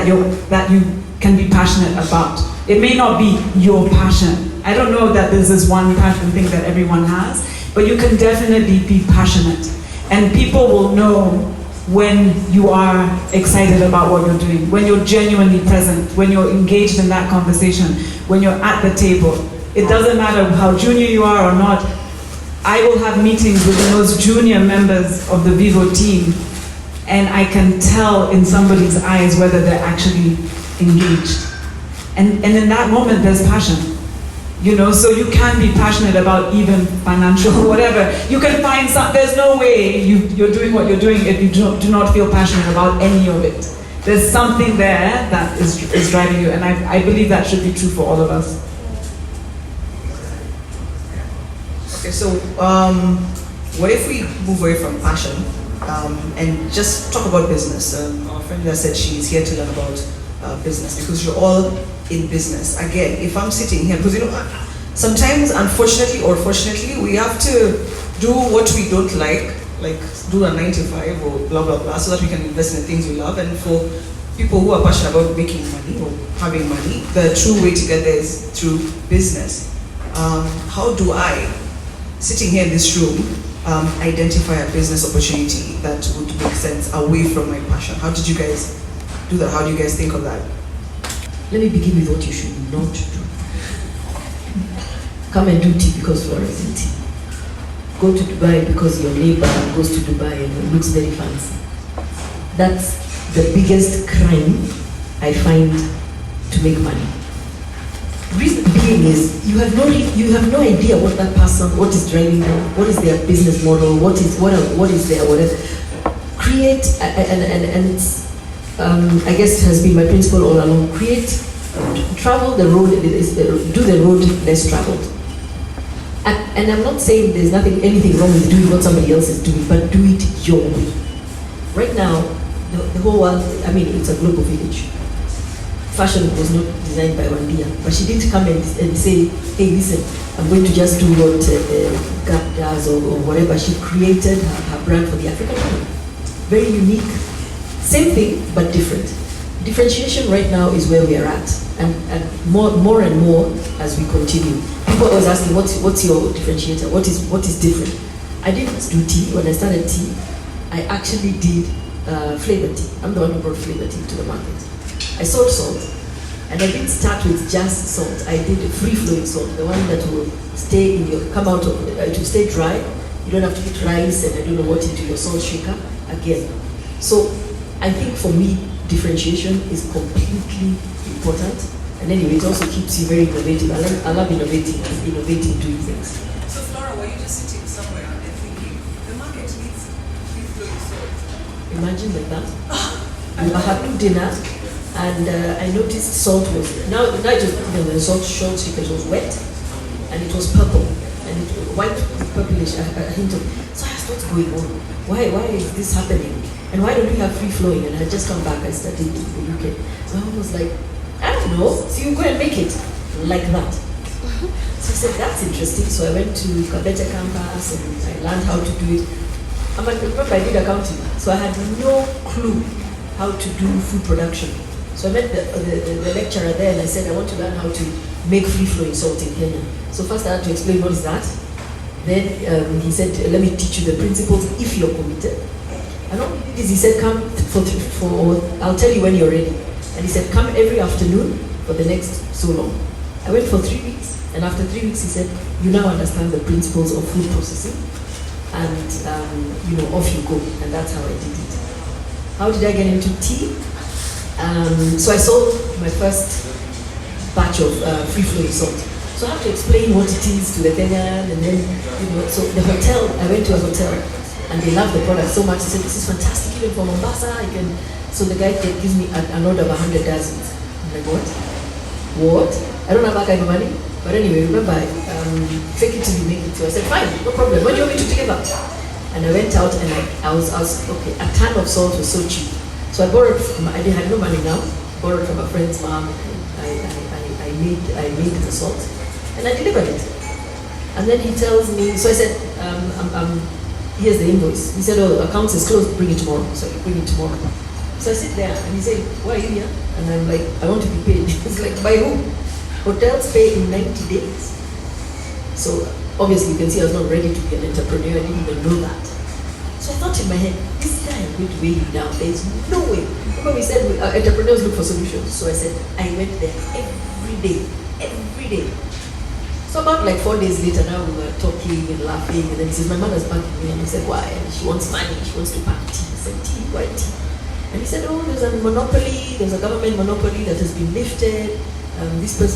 you can be passionate about. It may not be your passion. I don't know that there's this one passion thing that everyone has, but you can definitely be passionate. And people will know when you are excited about what you're doing, when you're genuinely present, when you're engaged in that conversation, when you're at the table. It doesn't matter how junior you are or not. I will have meetings with the most junior members of the Vivo team, and I can tell in somebody's eyes whether they're actually engaged. And in that moment, there's passion. You know, so you can be passionate about even financial, whatever. You can find some, there's no way you're doing what you're doing if you do not feel passionate about any of it. There's something there that is driving you, and I believe that should be true for all of us. Okay, so what if we move away from passion and just talk about business? Our friend that said she's here to learn about business because you're all in business. Again, if I'm sitting here, because you know, sometimes unfortunately or fortunately, we have to do what we don't like do a 9 to 5 or blah blah blah, so that we can invest in the things we love. And for people who are passionate about making money or having money, the true way to get there is through business. How do I, sitting here in this room, identify a business opportunity that would make sense away from my passion? How did you guys do that? How do you guys think of that? Let me begin with what you should not do. Come and do tea because Flora is in tea. Go to Dubai because your neighbor goes to Dubai and it looks very fancy. That's the biggest crime I find to make money. Reason being is you have no idea what that person, what is driving them, what is their business model, what is their whatever. Create and it's I guess has been my principle all along. Travel the road, do the road less traveled. And I'm not saying there's anything wrong with doing what somebody else is doing, but do it your way. Right now, the whole world, I mean, it's a global village. Fashion was not designed by Wandia, but she didn't come and say, hey, listen, I'm going to just do what Gap does or whatever. She created her brand for the African woman. Very unique. Same thing, but different. Differentiation right now is where we are at, and more and more as we continue. People are always asking, what's your differentiator? What is different? I didn't do tea. When I started tea, I actually did flavor tea. I'm the one who brought flavor tea to the market. I sold salt, and I didn't start with just salt. I did a free-flowing salt, the one that will stay in your, come out of, it will stay dry. You don't have to put rice and I don't know what into your salt shaker again. So I think for me, differentiation is completely important. And anyway, it also keeps you very innovative. I love innovating doing things. So Flora, were you just sitting somewhere and thinking, the market needs free-flowing salt? Imagine like that. I had dinner and I noticed salt was, now it was, the salt shaker was wet and it was purple. And it was white with purplish, a hint of, so I asked, what's going on? Why is this happening? And why don't we have free flowing? And I just come back, I studied in the UK. So I was like, I don't know. So you go and make it like that. So I said, that's interesting. So I went to Kabete campus and I learned how to do it. Remember I did accounting, so I had no clue how to do food production. So I met the lecturer there and I said, I want to learn how to make free-flowing salt in Kenya. So first I had to explain what is that. Then he said, let me teach you the principles if you're committed. And all he did is he said, come I'll tell you when you're ready. And he said, come every afternoon for the next so long. I went for 3 weeks, and after 3 weeks he said, you now understand the principles of food processing, and off you go. And that's how I did it. How did I get into tea? So I sold my first batch of free-flowing salt. So I have to explain what it is to the Kenyan, and then, so the hotel, I went to a hotel, and they loved the product so much. They said, this is fantastic, even for Mombasa. So the guy gives me an order of 100 dozens. I'm like, what? I don't have that kind of money. But anyway, remember, fake it till you make it. So I said, fine, no problem. When do you want me to deliver? And I went out and I was okay, a ton of salt was so cheap. So I borrowed I had no money now, borrowed from a friend's mom. I made the salt and I delivered it. And then he tells me, so I said, here's the invoice. He said, oh, accounts is closed, bring it tomorrow. So I bring it tomorrow. So I sit there and he said, why are you here? And I'm like, I want to be paid. He's like, by who? Hotels pay in 90 days. So obviously you can see I was not ready to be an entrepreneur. I didn't even know that. So I thought in my head, this guy is going to weigh you down. There's no way. Remember we said entrepreneurs look for solutions. So I said, I went there every day. So about like 4 days later, now we were talking and laughing, and then he says, my mother's banking me, and I said, why? And she wants money, she wants to buy tea. I said, tea, why tea? And he said, oh, there's a monopoly, there's a government monopoly that has been lifted.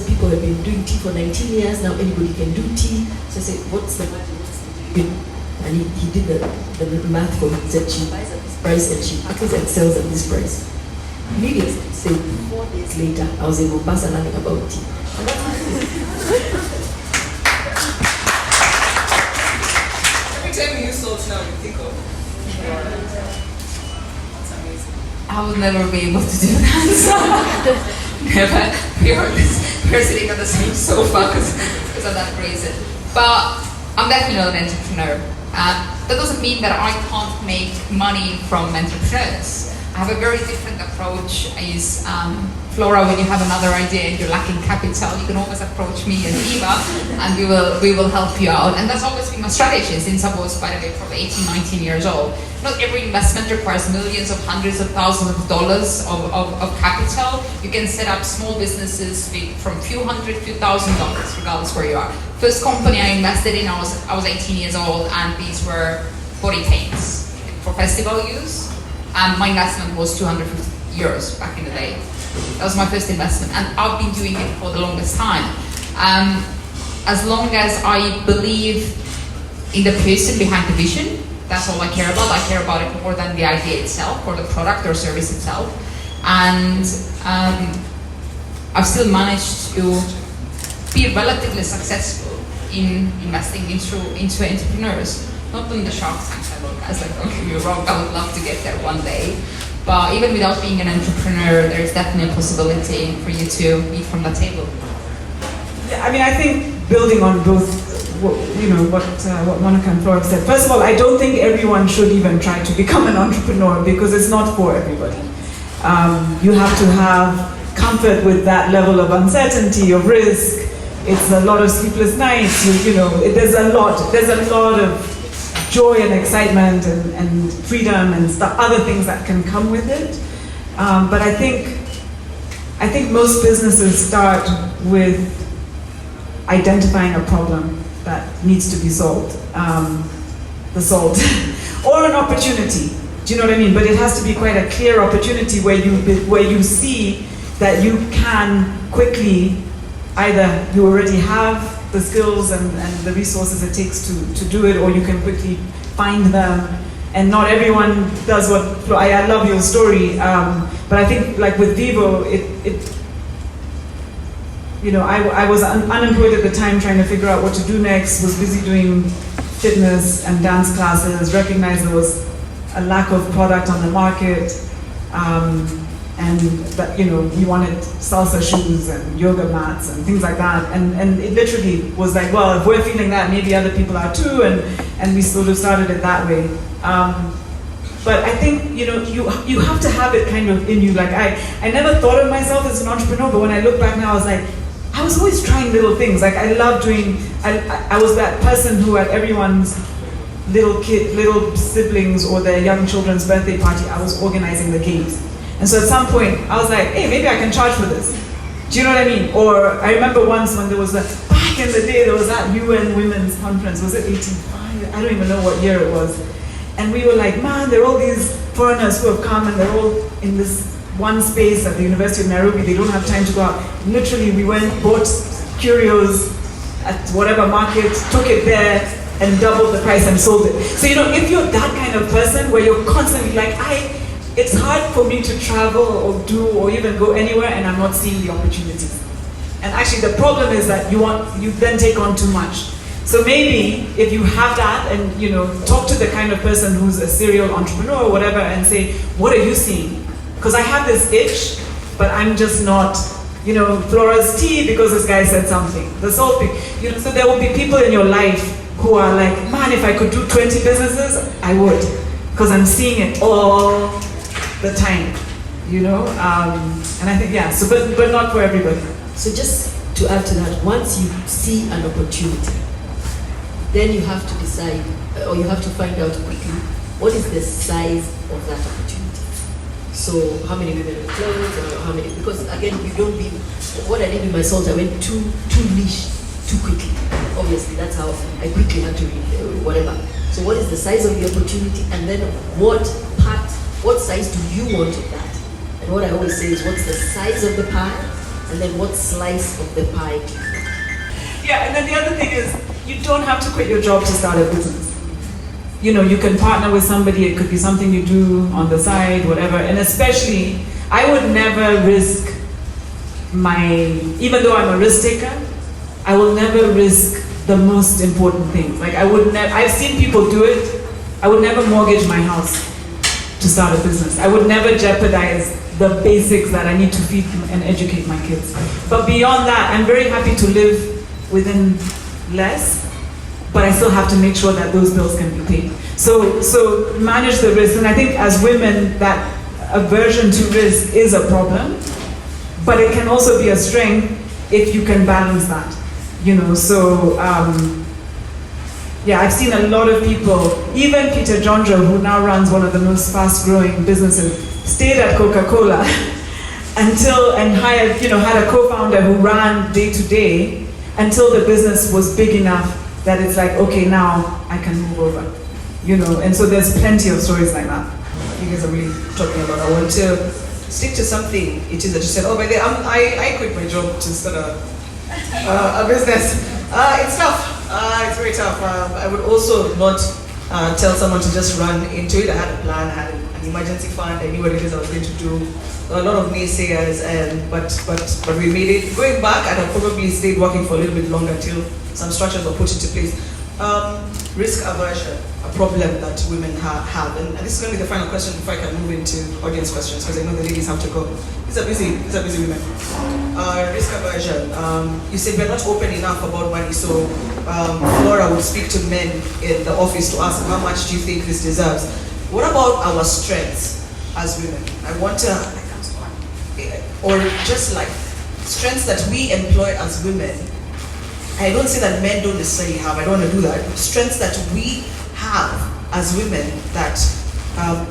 People have been doing tea for 19 years, now anybody can do tea. So I said, what's the matter? And he did the math for me. He said, she buys at this price and she packets and sells at this price. Needless to say, 4 days later, I was in Mombasa learning about tea. And that's how it is. Every time you use salt now, you think of. That's amazing. I would never be able to do that. Never. We're sitting on the same sofa because of that reason. But I'm definitely not an entrepreneur. That doesn't mean that I can't make money from entrepreneurs. I have a very different approach. Flora, when you have another idea and you're lacking capital, you can always approach me and Eva, and we will help you out. And that's always been my strategy since I was, by the way, probably 18, 19 years old. Not every investment requires millions of hundreds of thousands of dollars of capital. You can set up small businesses from few $100,000, regardless where you are. First company I invested in, I was 18 years old, and these were body paints for festival use. And my investment was 250 euros back in the day. That was my first investment, and I've been doing it for the longest time. As long as I believe in the person behind the vision, that's all I care about. I care about it more than the idea itself or the product or service itself. And I've still managed to be relatively successful in investing into entrepreneurs. Not on the Shark Tank level, guys, like, don't get me wrong, I would love to get there one day. But even without being an entrepreneur, there is definitely a possibility for you to eat from the table. Yeah, I mean, I think building on both, what Moonika and Flora said. First of all, I don't think everyone should even try to become an entrepreneur because it's not for everybody. You have to have comfort with that level of uncertainty, of risk. It's a lot of sleepless nights. There's a lot of joy and excitement and freedom and other things that can come with it. But I think most businesses start with identifying a problem that needs to be solved, the salt, or an opportunity. Do you know what I mean? But it has to be quite a clear opportunity where you see that you can quickly, either you already have the skills and the resources it takes to do it, or you can quickly find them. And not everyone does what, I love your story, but I think like with Vivo, I was unemployed at the time trying to figure out what to do next, was busy doing fitness and dance classes, recognized there was a lack of product on the market, and that, you know, we wanted salsa shoes and yoga mats and things like that, and it literally was like, well, if we're feeling that, maybe other people are too, and we sort of started it that way. But I think, you know, you have to have it kind of in you. Like I never thought of myself as an entrepreneur, but when I look back now, I was like, I was always trying little things. Like I love doing, I was that person who at everyone's little siblings or their young children's birthday party, I was organizing the games. And so at some point, I was like, hey, maybe I can charge for this. Do you know what I mean? Or I remember once when there was back in the day, there was that UN Women's Conference. Was it 85? I don't even know what year it was. And we were like, man, there are all these foreigners who have come and they're all in this one space at the University of Nairobi. They don't have time to go out. Literally, we went, bought curios at whatever market, took it there, and doubled the price and sold it. So, you know, if you're that kind of person where you're constantly like, it's hard for me to travel or do or even go anywhere and I'm not seeing the opportunities. And actually the problem is that you then take on too much. So maybe if you have that and, you know, talk to the kind of person who's a serial entrepreneur or whatever and say, what are you seeing? Because I have this itch, but I'm just not, you know, Flora's tea because this guy said something. The salt thing. You know, so there will be people in your life who are like, man, if I could do 20 businesses, I would. Because I'm seeing it all the time, you know? And I think, yeah, so, but not for everybody. So just to add to that, once you see an opportunity, then you have to decide, or you have to find out quickly, what is the size of that opportunity? So how many women with clothes, or how many, because again, you don't be, what I did with my salt, I went too niche, too quickly. Obviously, that's how I quickly had to read whatever. So what is the size of the opportunity, and then what size do you want of that? And what I always say is, what's the size of the pie, and then what slice of the pie do you want? Yeah, and then the other thing is, you don't have to quit your job to start a business. You know, you can partner with somebody, it could be something you do on the side, whatever, and especially, I would never risk even though I'm a risk taker, I will never risk the most important things. Like I've seen people do it, I would never mortgage my house to start a business. I would never jeopardize the basics that I need to feed and educate my kids. But beyond that, I'm very happy to live within less, but I still have to make sure that those bills can be paid. So manage the risk, and I think as women, that aversion to risk is a problem, but it can also be a strength if you can balance that, you know. So yeah, I've seen a lot of people, even Peter Jonjo, who now runs one of the most fast-growing businesses, stayed at Coca-Cola and hired, you know, had a co-founder who ran day to day until the business was big enough that it's like, okay, now I can move over, you know. And so there's plenty of stories like that. You guys are really talking about. I want to stick to something it is that you said. Oh, by the way, I quit my job to start a business. It's tough. It's very tough. I would also not tell someone to just run into it. I had a plan. I had an emergency fund. I knew what it is I was going to do. A lot of naysayers, but we made it. Going back, I'd have probably stayed working for a little bit longer until some structures were put into place. Risk aversion, a problem that women have, and this is going to be the final question before I can move into audience questions, because I know the ladies have to go. These are busy women. Risk aversion. You said we're not open enough about money, so Flora would speak to men in the office to ask, how much do you think this deserves? What about our strengths as women? I want to, or just like strengths that we employ as women. I don't say that men don't necessarily have, I don't want to do that. Strengths that we have as women that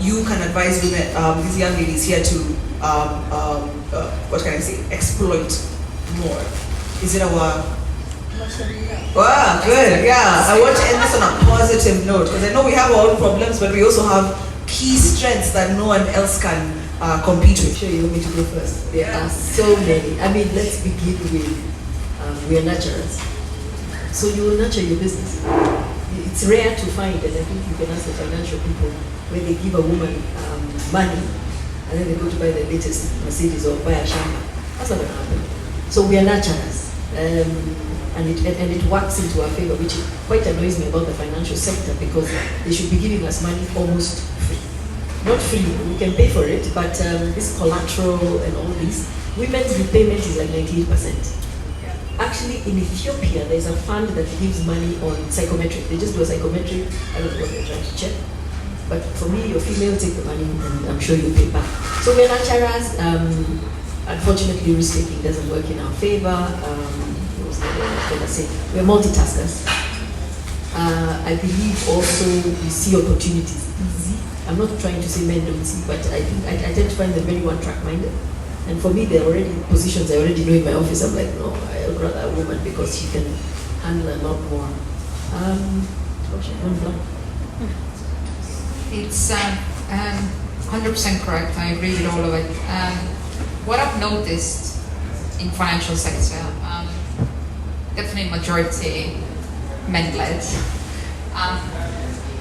you can advise women, these young ladies here to, what can I say, exploit more. Is it our... Wow, good, yeah. I want to end this on a positive note, because I know we have our own problems, but we also have key strengths that no one else can compete with. Sure, you want me to go first? There are so many. I mean, let's begin with, we are nurturers. So you will nurture your business. It's rare to find, and I think you can ask the financial people, where they give a woman money, and then they go to buy the latest Mercedes or buy a shamba. That's not going to happen. So we are nurturers. And it works into our favor, which quite annoys me about the financial sector, because they should be giving us money almost free. not free, we can pay for it, but this collateral and all this, women's repayment is like 98%. Actually, in Ethiopia, there's a fund that gives money on psychometric. They just do a psychometric, I don't know what they're trying to check. But for me, your female take the money and I'm sure you pay back. So we're nurturers. Unfortunately, risk-taking doesn't work in our favor. What was the other thing I was going to say? We're multitaskers. I believe also we see opportunities easy. I'm not trying to say men don't see, but I think I tend to find them very one-track minded. And for me, there are already positions I already know in my office. I'm like, no, I would rather a woman because she can handle a lot more. It's 100% correct. I agree with all of it. What I've noticed in financial sector, definitely majority men-led.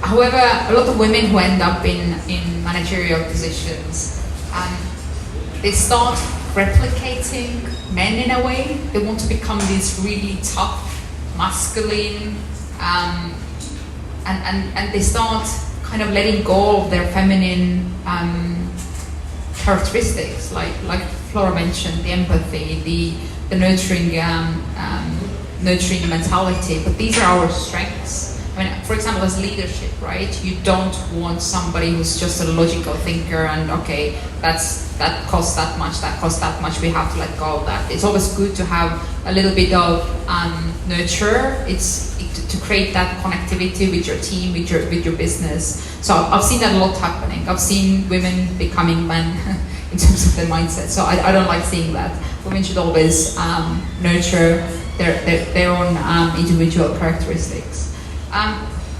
However, a lot of women who end up in managerial positions, they start replicating men in a way. They want to become these really tough, masculine, and they start kind of letting go of their feminine characteristics, like Flora mentioned, the empathy, the nurturing mentality. But these are our strengths. I mean, for example, as leadership, right? You don't want somebody who's just a logical thinker and okay, that costs that much, we have to let go of that. It's always good to have a little bit of nurture. To create that connectivity with your team, with your business. So I've seen that a lot happening. I've seen women becoming men in terms of their mindset. So I don't like seeing that. Women should always nurture their own individual characteristics.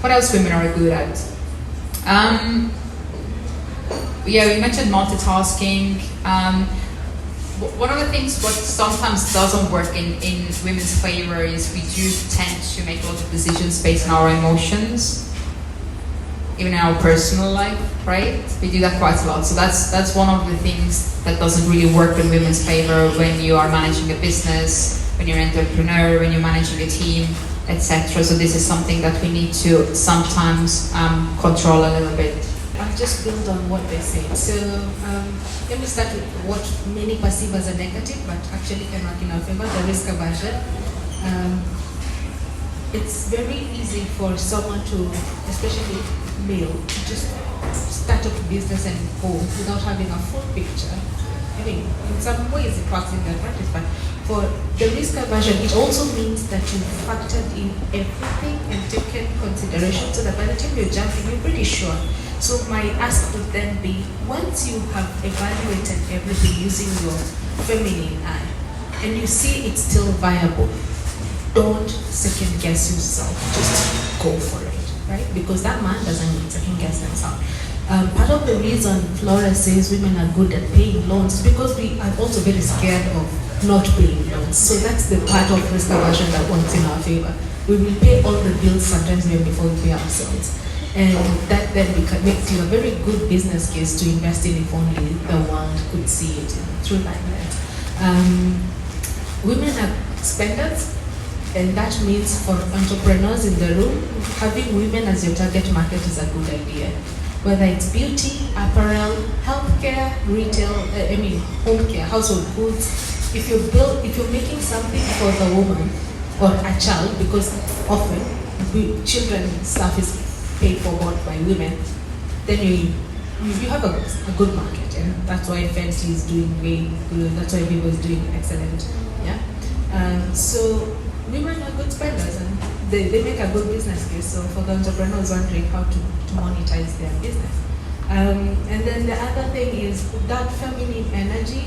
What else women are good at? Yeah, we mentioned multitasking. One of the things what sometimes doesn't work in women's favor is we do tend to make a lot of decisions based on our emotions, even in our personal life, right? We do that quite a lot. So that's one of the things that doesn't really work in women's favor when you are managing a business, when you're an entrepreneur, when you're managing a team, etc. So this is something that we need to sometimes control a little bit. I'll just build on what they said. So let me start with what many perceive as a negative, but actually can work in our favor, the risk aversion. It's very easy for someone to, especially male, to just start up a business and go without having a full picture. I mean, in some ways it works in their practice, but for the risk aversion, it also means that you factored in everything and taken consideration so that by the time you're jumping, you're pretty sure. So my ask would then be, once you have evaluated everything using your feminine eye, and you see it's still viable, don't second guess yourself, just go for it, right? Because that man doesn't second guess themselves. Part of the reason Flora says women are good at paying loans is because we are also very scared of not paying loans. So that's the part of risk aversion that works in our favor. We will pay all the bills sometimes even before we pay ourselves. And that then makes you a very good business case to invest in if only the world could see it through that lens. Women are spenders, and that means for entrepreneurs in the room, having women as your target market is a good idea. Whether it's beauty, apparel, healthcare, retail, home care, household goods. If you're making something for the woman or a child, because often children stuff is paid for by women, then you have a good market, and that's why Fenty is doing way good. That's why Vivo is doing excellent. Yeah. So women are good spenders, and they make a good business case. So for the entrepreneurs wondering how to monetize their business, and then the other thing is that feminine energy.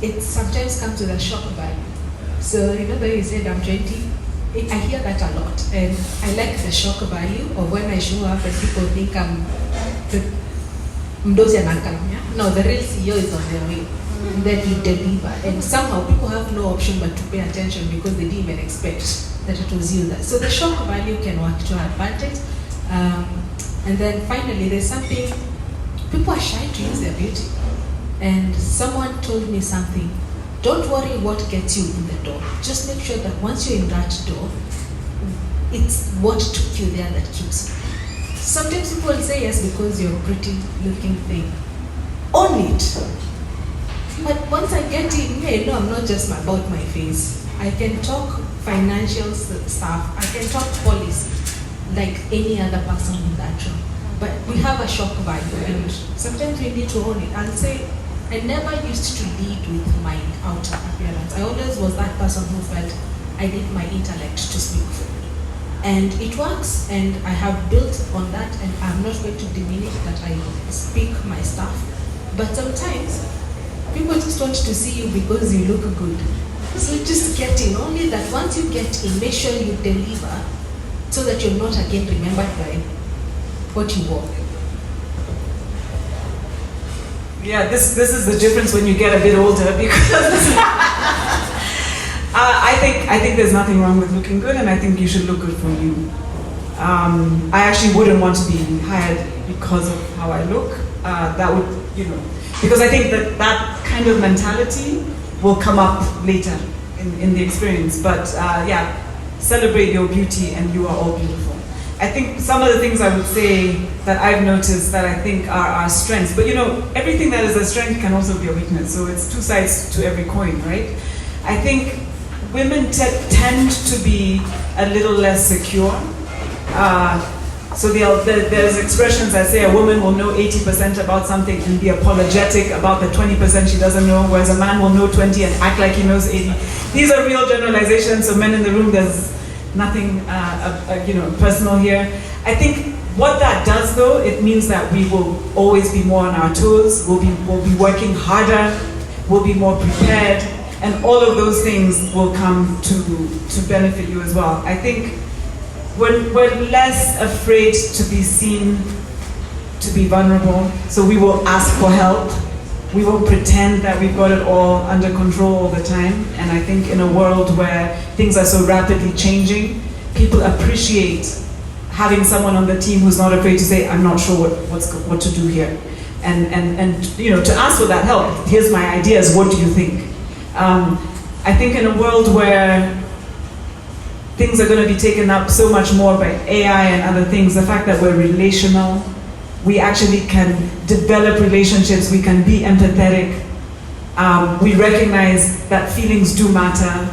It sometimes comes with a shock value. So remember you said I'm 20. I hear that a lot, and I like the shock value of when I show up and people think I'm Mdozi anakamia. No, the real CEO is on their way. And then you deliver, and somehow people have no option but to pay attention because they didn't even expect that it was you. So the shock value can work to our advantage. And then finally, there's something, people are shy to use their beauty. And someone told me something, don't worry what gets you in the door. Just make sure that once you're in that door, it's what took you there that keeps you. sometimes people will say yes because you're a pretty looking thing. Own it. But once I get in, hey, no, I'm not just about my face. I can talk financial stuff. I can talk policy like any other person in that room. But we have a shock value, and sometimes we need to own it. I'll say, I never used to lead with my outer appearance. I always was that person who felt I need my intellect to speak for me. And it works, and I have built on that, and I'm not going to diminish that I speak my stuff. But sometimes, people just want to see you because you look good. So just get in, only that once you get in, make sure you deliver so that you're not again remembered by what you wore. Yeah, this is the difference when you get a bit older, because I think there's nothing wrong with looking good, and I think you should look good for you. I actually wouldn't want to be hired because of how I look. That would, because I think that kind of mentality will come up later in the experience. But yeah, celebrate your beauty, and you are all beautiful. I think some of the things I would say that I've noticed that I think are our strengths, but everything that is a strength can also be a weakness, so it's two sides to every coin, right? I think women tend to be a little less secure. So there's expressions that say a woman will know 80% about something and be apologetic about the 20% she doesn't know, whereas a man will know 20 and act like he knows 80. These are real generalizations, so men in the room, there's nothing personal here. I think what that does, though, it means that we will always be more on our toes, we'll be working harder, we'll be more prepared, and all of those things will come to benefit you as well. I think we're less afraid to be seen, to be vulnerable, so we will ask for help. We won't pretend that we've got it all under control all the time. And I think in a world where things are so rapidly changing, people appreciate having someone on the team who's not afraid to say, I'm not sure what to do here. And to ask for that help. Here's my ideas, what do you think? I think in a world where things are going to be taken up so much more by AI and other things, the fact that we're relational, we actually can develop relationships, we can be empathetic, we recognize that feelings do matter,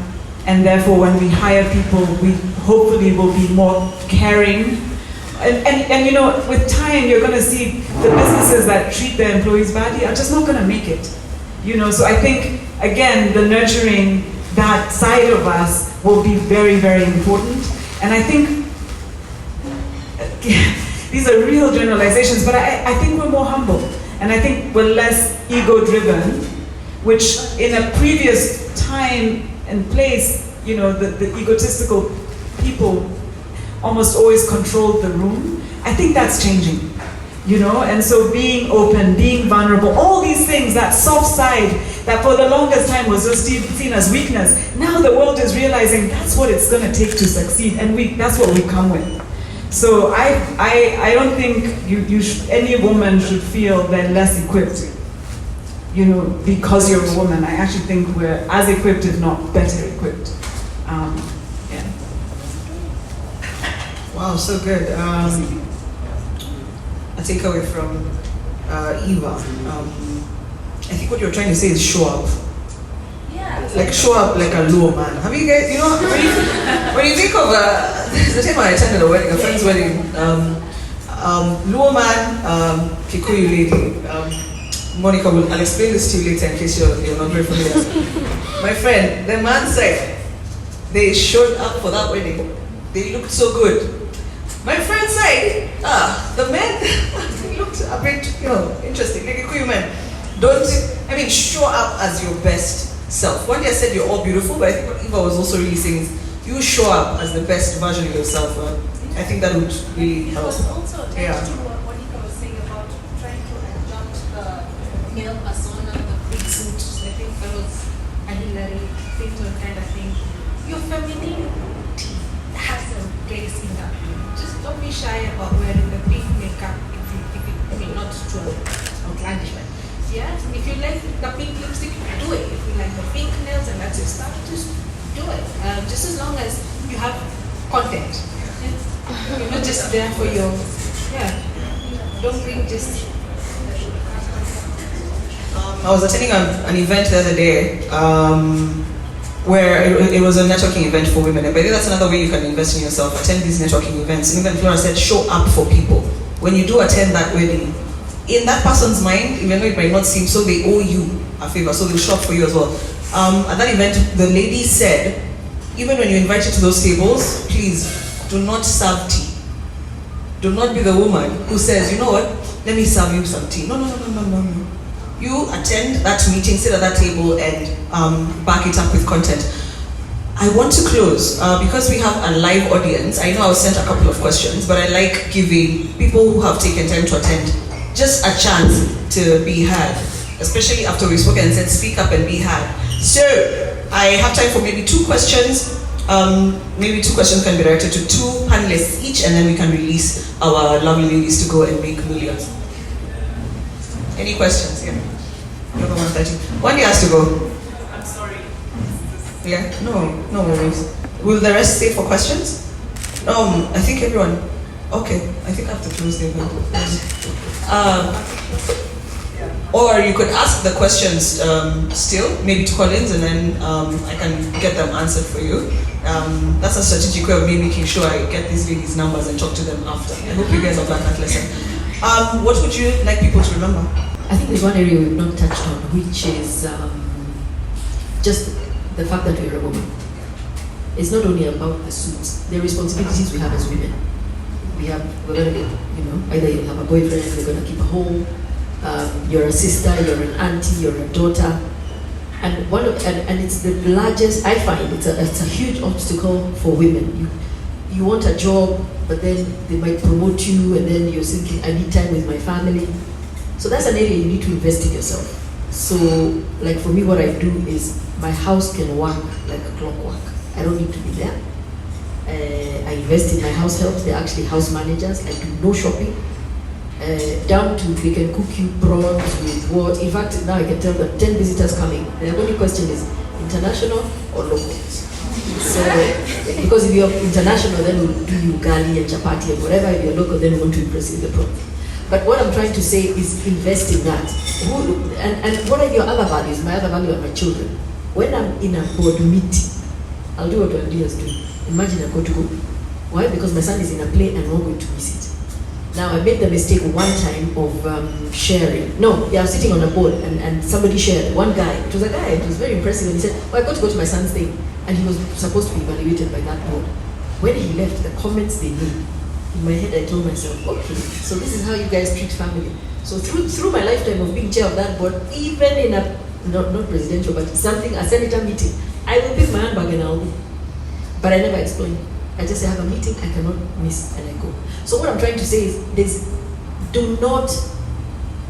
and therefore when we hire people, we hopefully will be more caring. And with time, you're going to see the businesses that treat their employees badly are just not going to make it. So I think, again, the nurturing that side of us will be very, very important. And I think, these are real generalizations, but I think we're more humble. And I think we're less ego-driven, which in a previous time and place, the egotistical people almost always controlled the room. I think that's changing, and so being open, being vulnerable, all these things, that soft side that for the longest time was just seen as weakness, now the world is realizing that's what it's going to take to succeed, and that's what we come with. So I don't think any woman should feel they're less equipped, because you're a woman. I actually think we're as equipped, if not better equipped. Yeah. Wow, so good. A takeaway from Eva. I think what you're trying to say is show up. Yeah. Like show up like a low man. Have you guys, when you think of the time I attended a wedding, a friend's wedding, low man, Kikuyu lady, Moonika, I'll explain this to you later in case you're not very familiar. My friend, the man said, they showed up for that wedding. They looked so good. My friend said, the men looked a bit, interesting. Like Kikuyu men, show up as your best self. One day I said you're all beautiful, but I think what Eva was also really saying is, you show up as the best version of yourself. I think that would really help. It was also attached to what Moonika was saying about trying to adopt the male persona, the big suit. I think that was a Hillary Clinton kind of thing. Your femininity has a place in that. Just don't be shy about wearing the pink makeup not too outlandish. Yeah, if you like the pink lipstick, do it. If you like the pink nails and that's your style, just do it. Just as long as you have content. You're not just there for your Yeah. Don't bring just. I was attending an event the other day where it was a networking event for women. And I think that's another way you can invest in yourself. Attend these networking events. And even Flora said, show up for people. When you do attend that wedding, in that person's mind, even though it might not seem so, they owe you a favor, so they'll show up for you as well. At that event, the lady said, even when you invite you to those tables, please do not serve tea. Do not be the woman who says, you know what, let me serve you some tea. No. You attend that meeting, sit at that table, and back it up with content. I want to close because we have a live audience. I know I was sent a couple of questions, but I like giving people who have taken time to attend just a chance to be heard, especially after we've spoken and said speak up and be heard. So I have time for maybe 2 questions. Maybe 2 questions can be directed to 2 panelists each, and then we can release our lovely ladies to go and make millions. Any questions? Yeah. Number 130. Wandia has to go. I'm sorry. Yeah? No worries. Will the rest stay for questions? I think everyone. Okay. I think I have to close the event. Or you could ask the questions still, maybe to Collins, and then I can get them answered for you. That's a strategic way of me making sure I get these ladies' numbers and talk to them after. I hope you guys have learned that lesson. What would you like people to remember? I think there's one area we've not touched on, which is just the fact that we're a woman. It's not only about the suits, the responsibilities we have as women. We're going to, either you have a boyfriend, you're going to keep a home, you're a sister, you're an auntie, you're a daughter. And it's the largest, I find, it's a huge obstacle for women. You want a job, but then they might promote you, and then you're thinking, I need time with my family. So that's an area you need to invest in yourself. So, like for me, what I do is my house can work like a clockwork. I don't need to be there. I invest in my house help. They're actually house managers. I do no shopping. Down to they can cook you prawns with what. In fact, now I can tell them 10 visitors coming. The only question is international or local. So, because if you're international, then we'll do you gali and chapati and whatever. If you're local, then we want to impress you with the prawns. But what I'm trying to say is invest in that. And what are your other values? My other value are my children. When I'm in a board meeting, I'll do what Wandia's do. Imagine I go to go. Why? Because my son is in a play and I'm not going to miss it. Now, I made the mistake one time of sharing. I was sitting on a board and somebody shared. One guy, it was a guy, it was very impressive, and he said, I've got to go to my son's thing. And he was supposed to be evaluated by that board. When he left, the comments they made, in my head I told myself, okay, so this is how you guys treat family. So through my lifetime of being chair of that board, even in a, not presidential, but something, a senator meeting, I will pick my handbag and I'll go. But I never explain. I just say I have a meeting, I cannot miss, and I go. So what I'm trying to say is do not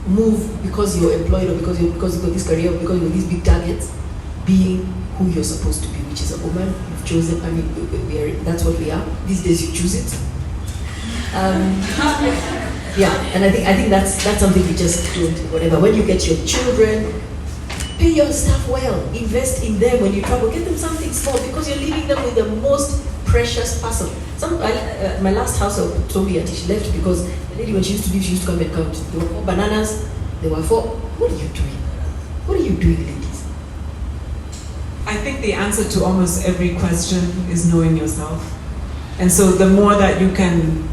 move because you're employed or because you've got this career or because you've got these big targets, being who you're supposed to be, which is a woman. You've chosen, that's what we are. These days you choose it. And I think that's something you just don't, whatever. When you get your children, pay your staff well, invest in them when you travel, get them something small because you're leaving them with the most precious person. My last household told me that she left because the lady, when she used to leave, she used to come and count. There were 4 bananas, there were 4. What are you doing? What are you doing, ladies? I think the answer to almost every question is knowing yourself. And so the more that you can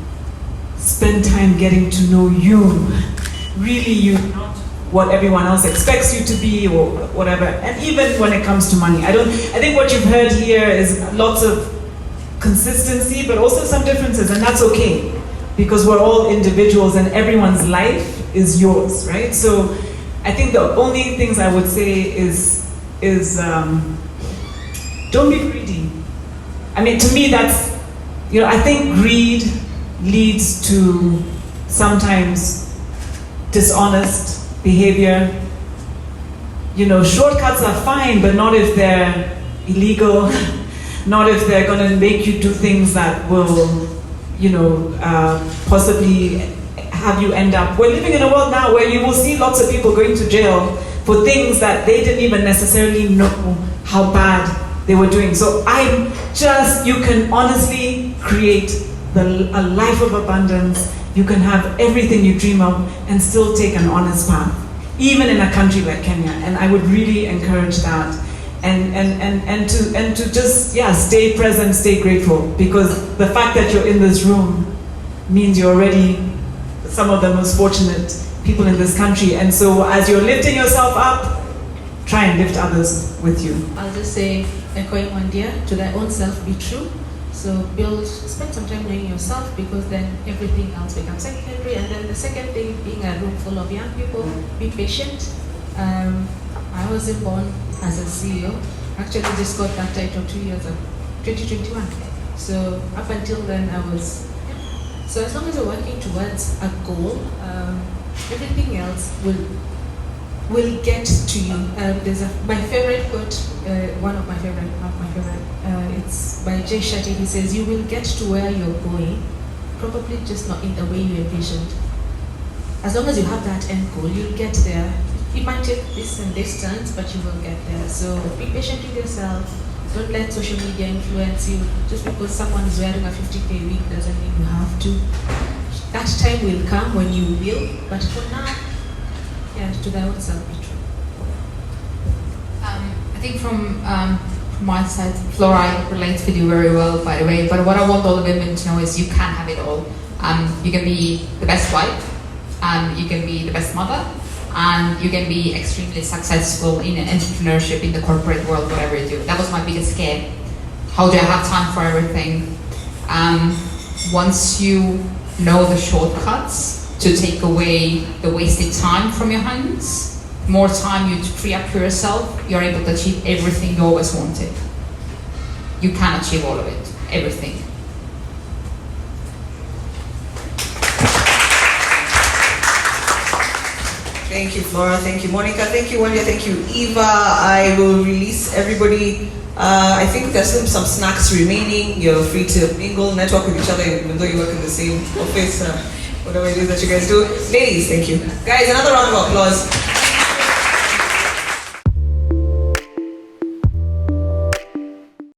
spend time getting to know you, really you, not what everyone else expects you to be or whatever. And even when it comes to money, I think what you've heard here is lots of consistency, but also some differences, and that's okay, because we're all individuals and everyone's life is yours, right? So I think the only things I would say is don't be greedy. I mean, to me, that's, I think greed leads to sometimes dishonest behavior. Shortcuts are fine, but not if they're illegal, not if they're going to make you do things that will, possibly have you end up. We're living in a world now where you will see lots of people going to jail for things that they didn't even necessarily know how bad they were doing. So you can honestly create a life of abundance. You can have everything you dream of and still take an honest path, even in a country like Kenya. And I would really encourage that. And to just, stay present, stay grateful, because the fact that you're in this room means you're already some of the most fortunate people in this country. And so as you're lifting yourself up, try and lift others with you. I'll just say, echoing Wandia, to thy own self be true. So spend some time knowing yourself, because then everything else becomes secondary. And then the second thing, being a room full of young people, be patient. I wasn't born as a CEO. Actually, just got that title 2 years ago, 2021. So up until then, I was. So as long as you're working towards a goal, everything else will get to you. There's my favorite quote, one of my favorite, it's by Jay Shetty. He says, "You will get to where you're going, probably just not in the way you envisioned. As long as you have that end goal, you'll get there. It might take this and this turns, but you will get there. So be patient with yourself. Don't let social media influence you. Just because someone is wearing a 50K wig doesn't mean you have to. That time will come when you will, but for now, to thy own self be true." I think from my side, Flora relates with you very well, by the way, but what I want all the women to know is you can have it all. You can be the best wife, you can be the best mother, and you can be extremely successful in entrepreneurship, in the corporate world, whatever you do. That was my biggest scare. How do I have time for everything? Once you know the shortcuts to take away the wasted time from your hands, more time you free up for yourself, you're able to achieve everything you always wanted. You can achieve all of it, everything. Thank you, Flora. Thank you, Moonika. Thank you, Wandia. Thank you, Eva. I will release everybody. I think there's still some snacks remaining. You're free to mingle, network with each other, even though you work in the same office, whatever it is that you guys do. Ladies, thank you. Guys, another round of applause.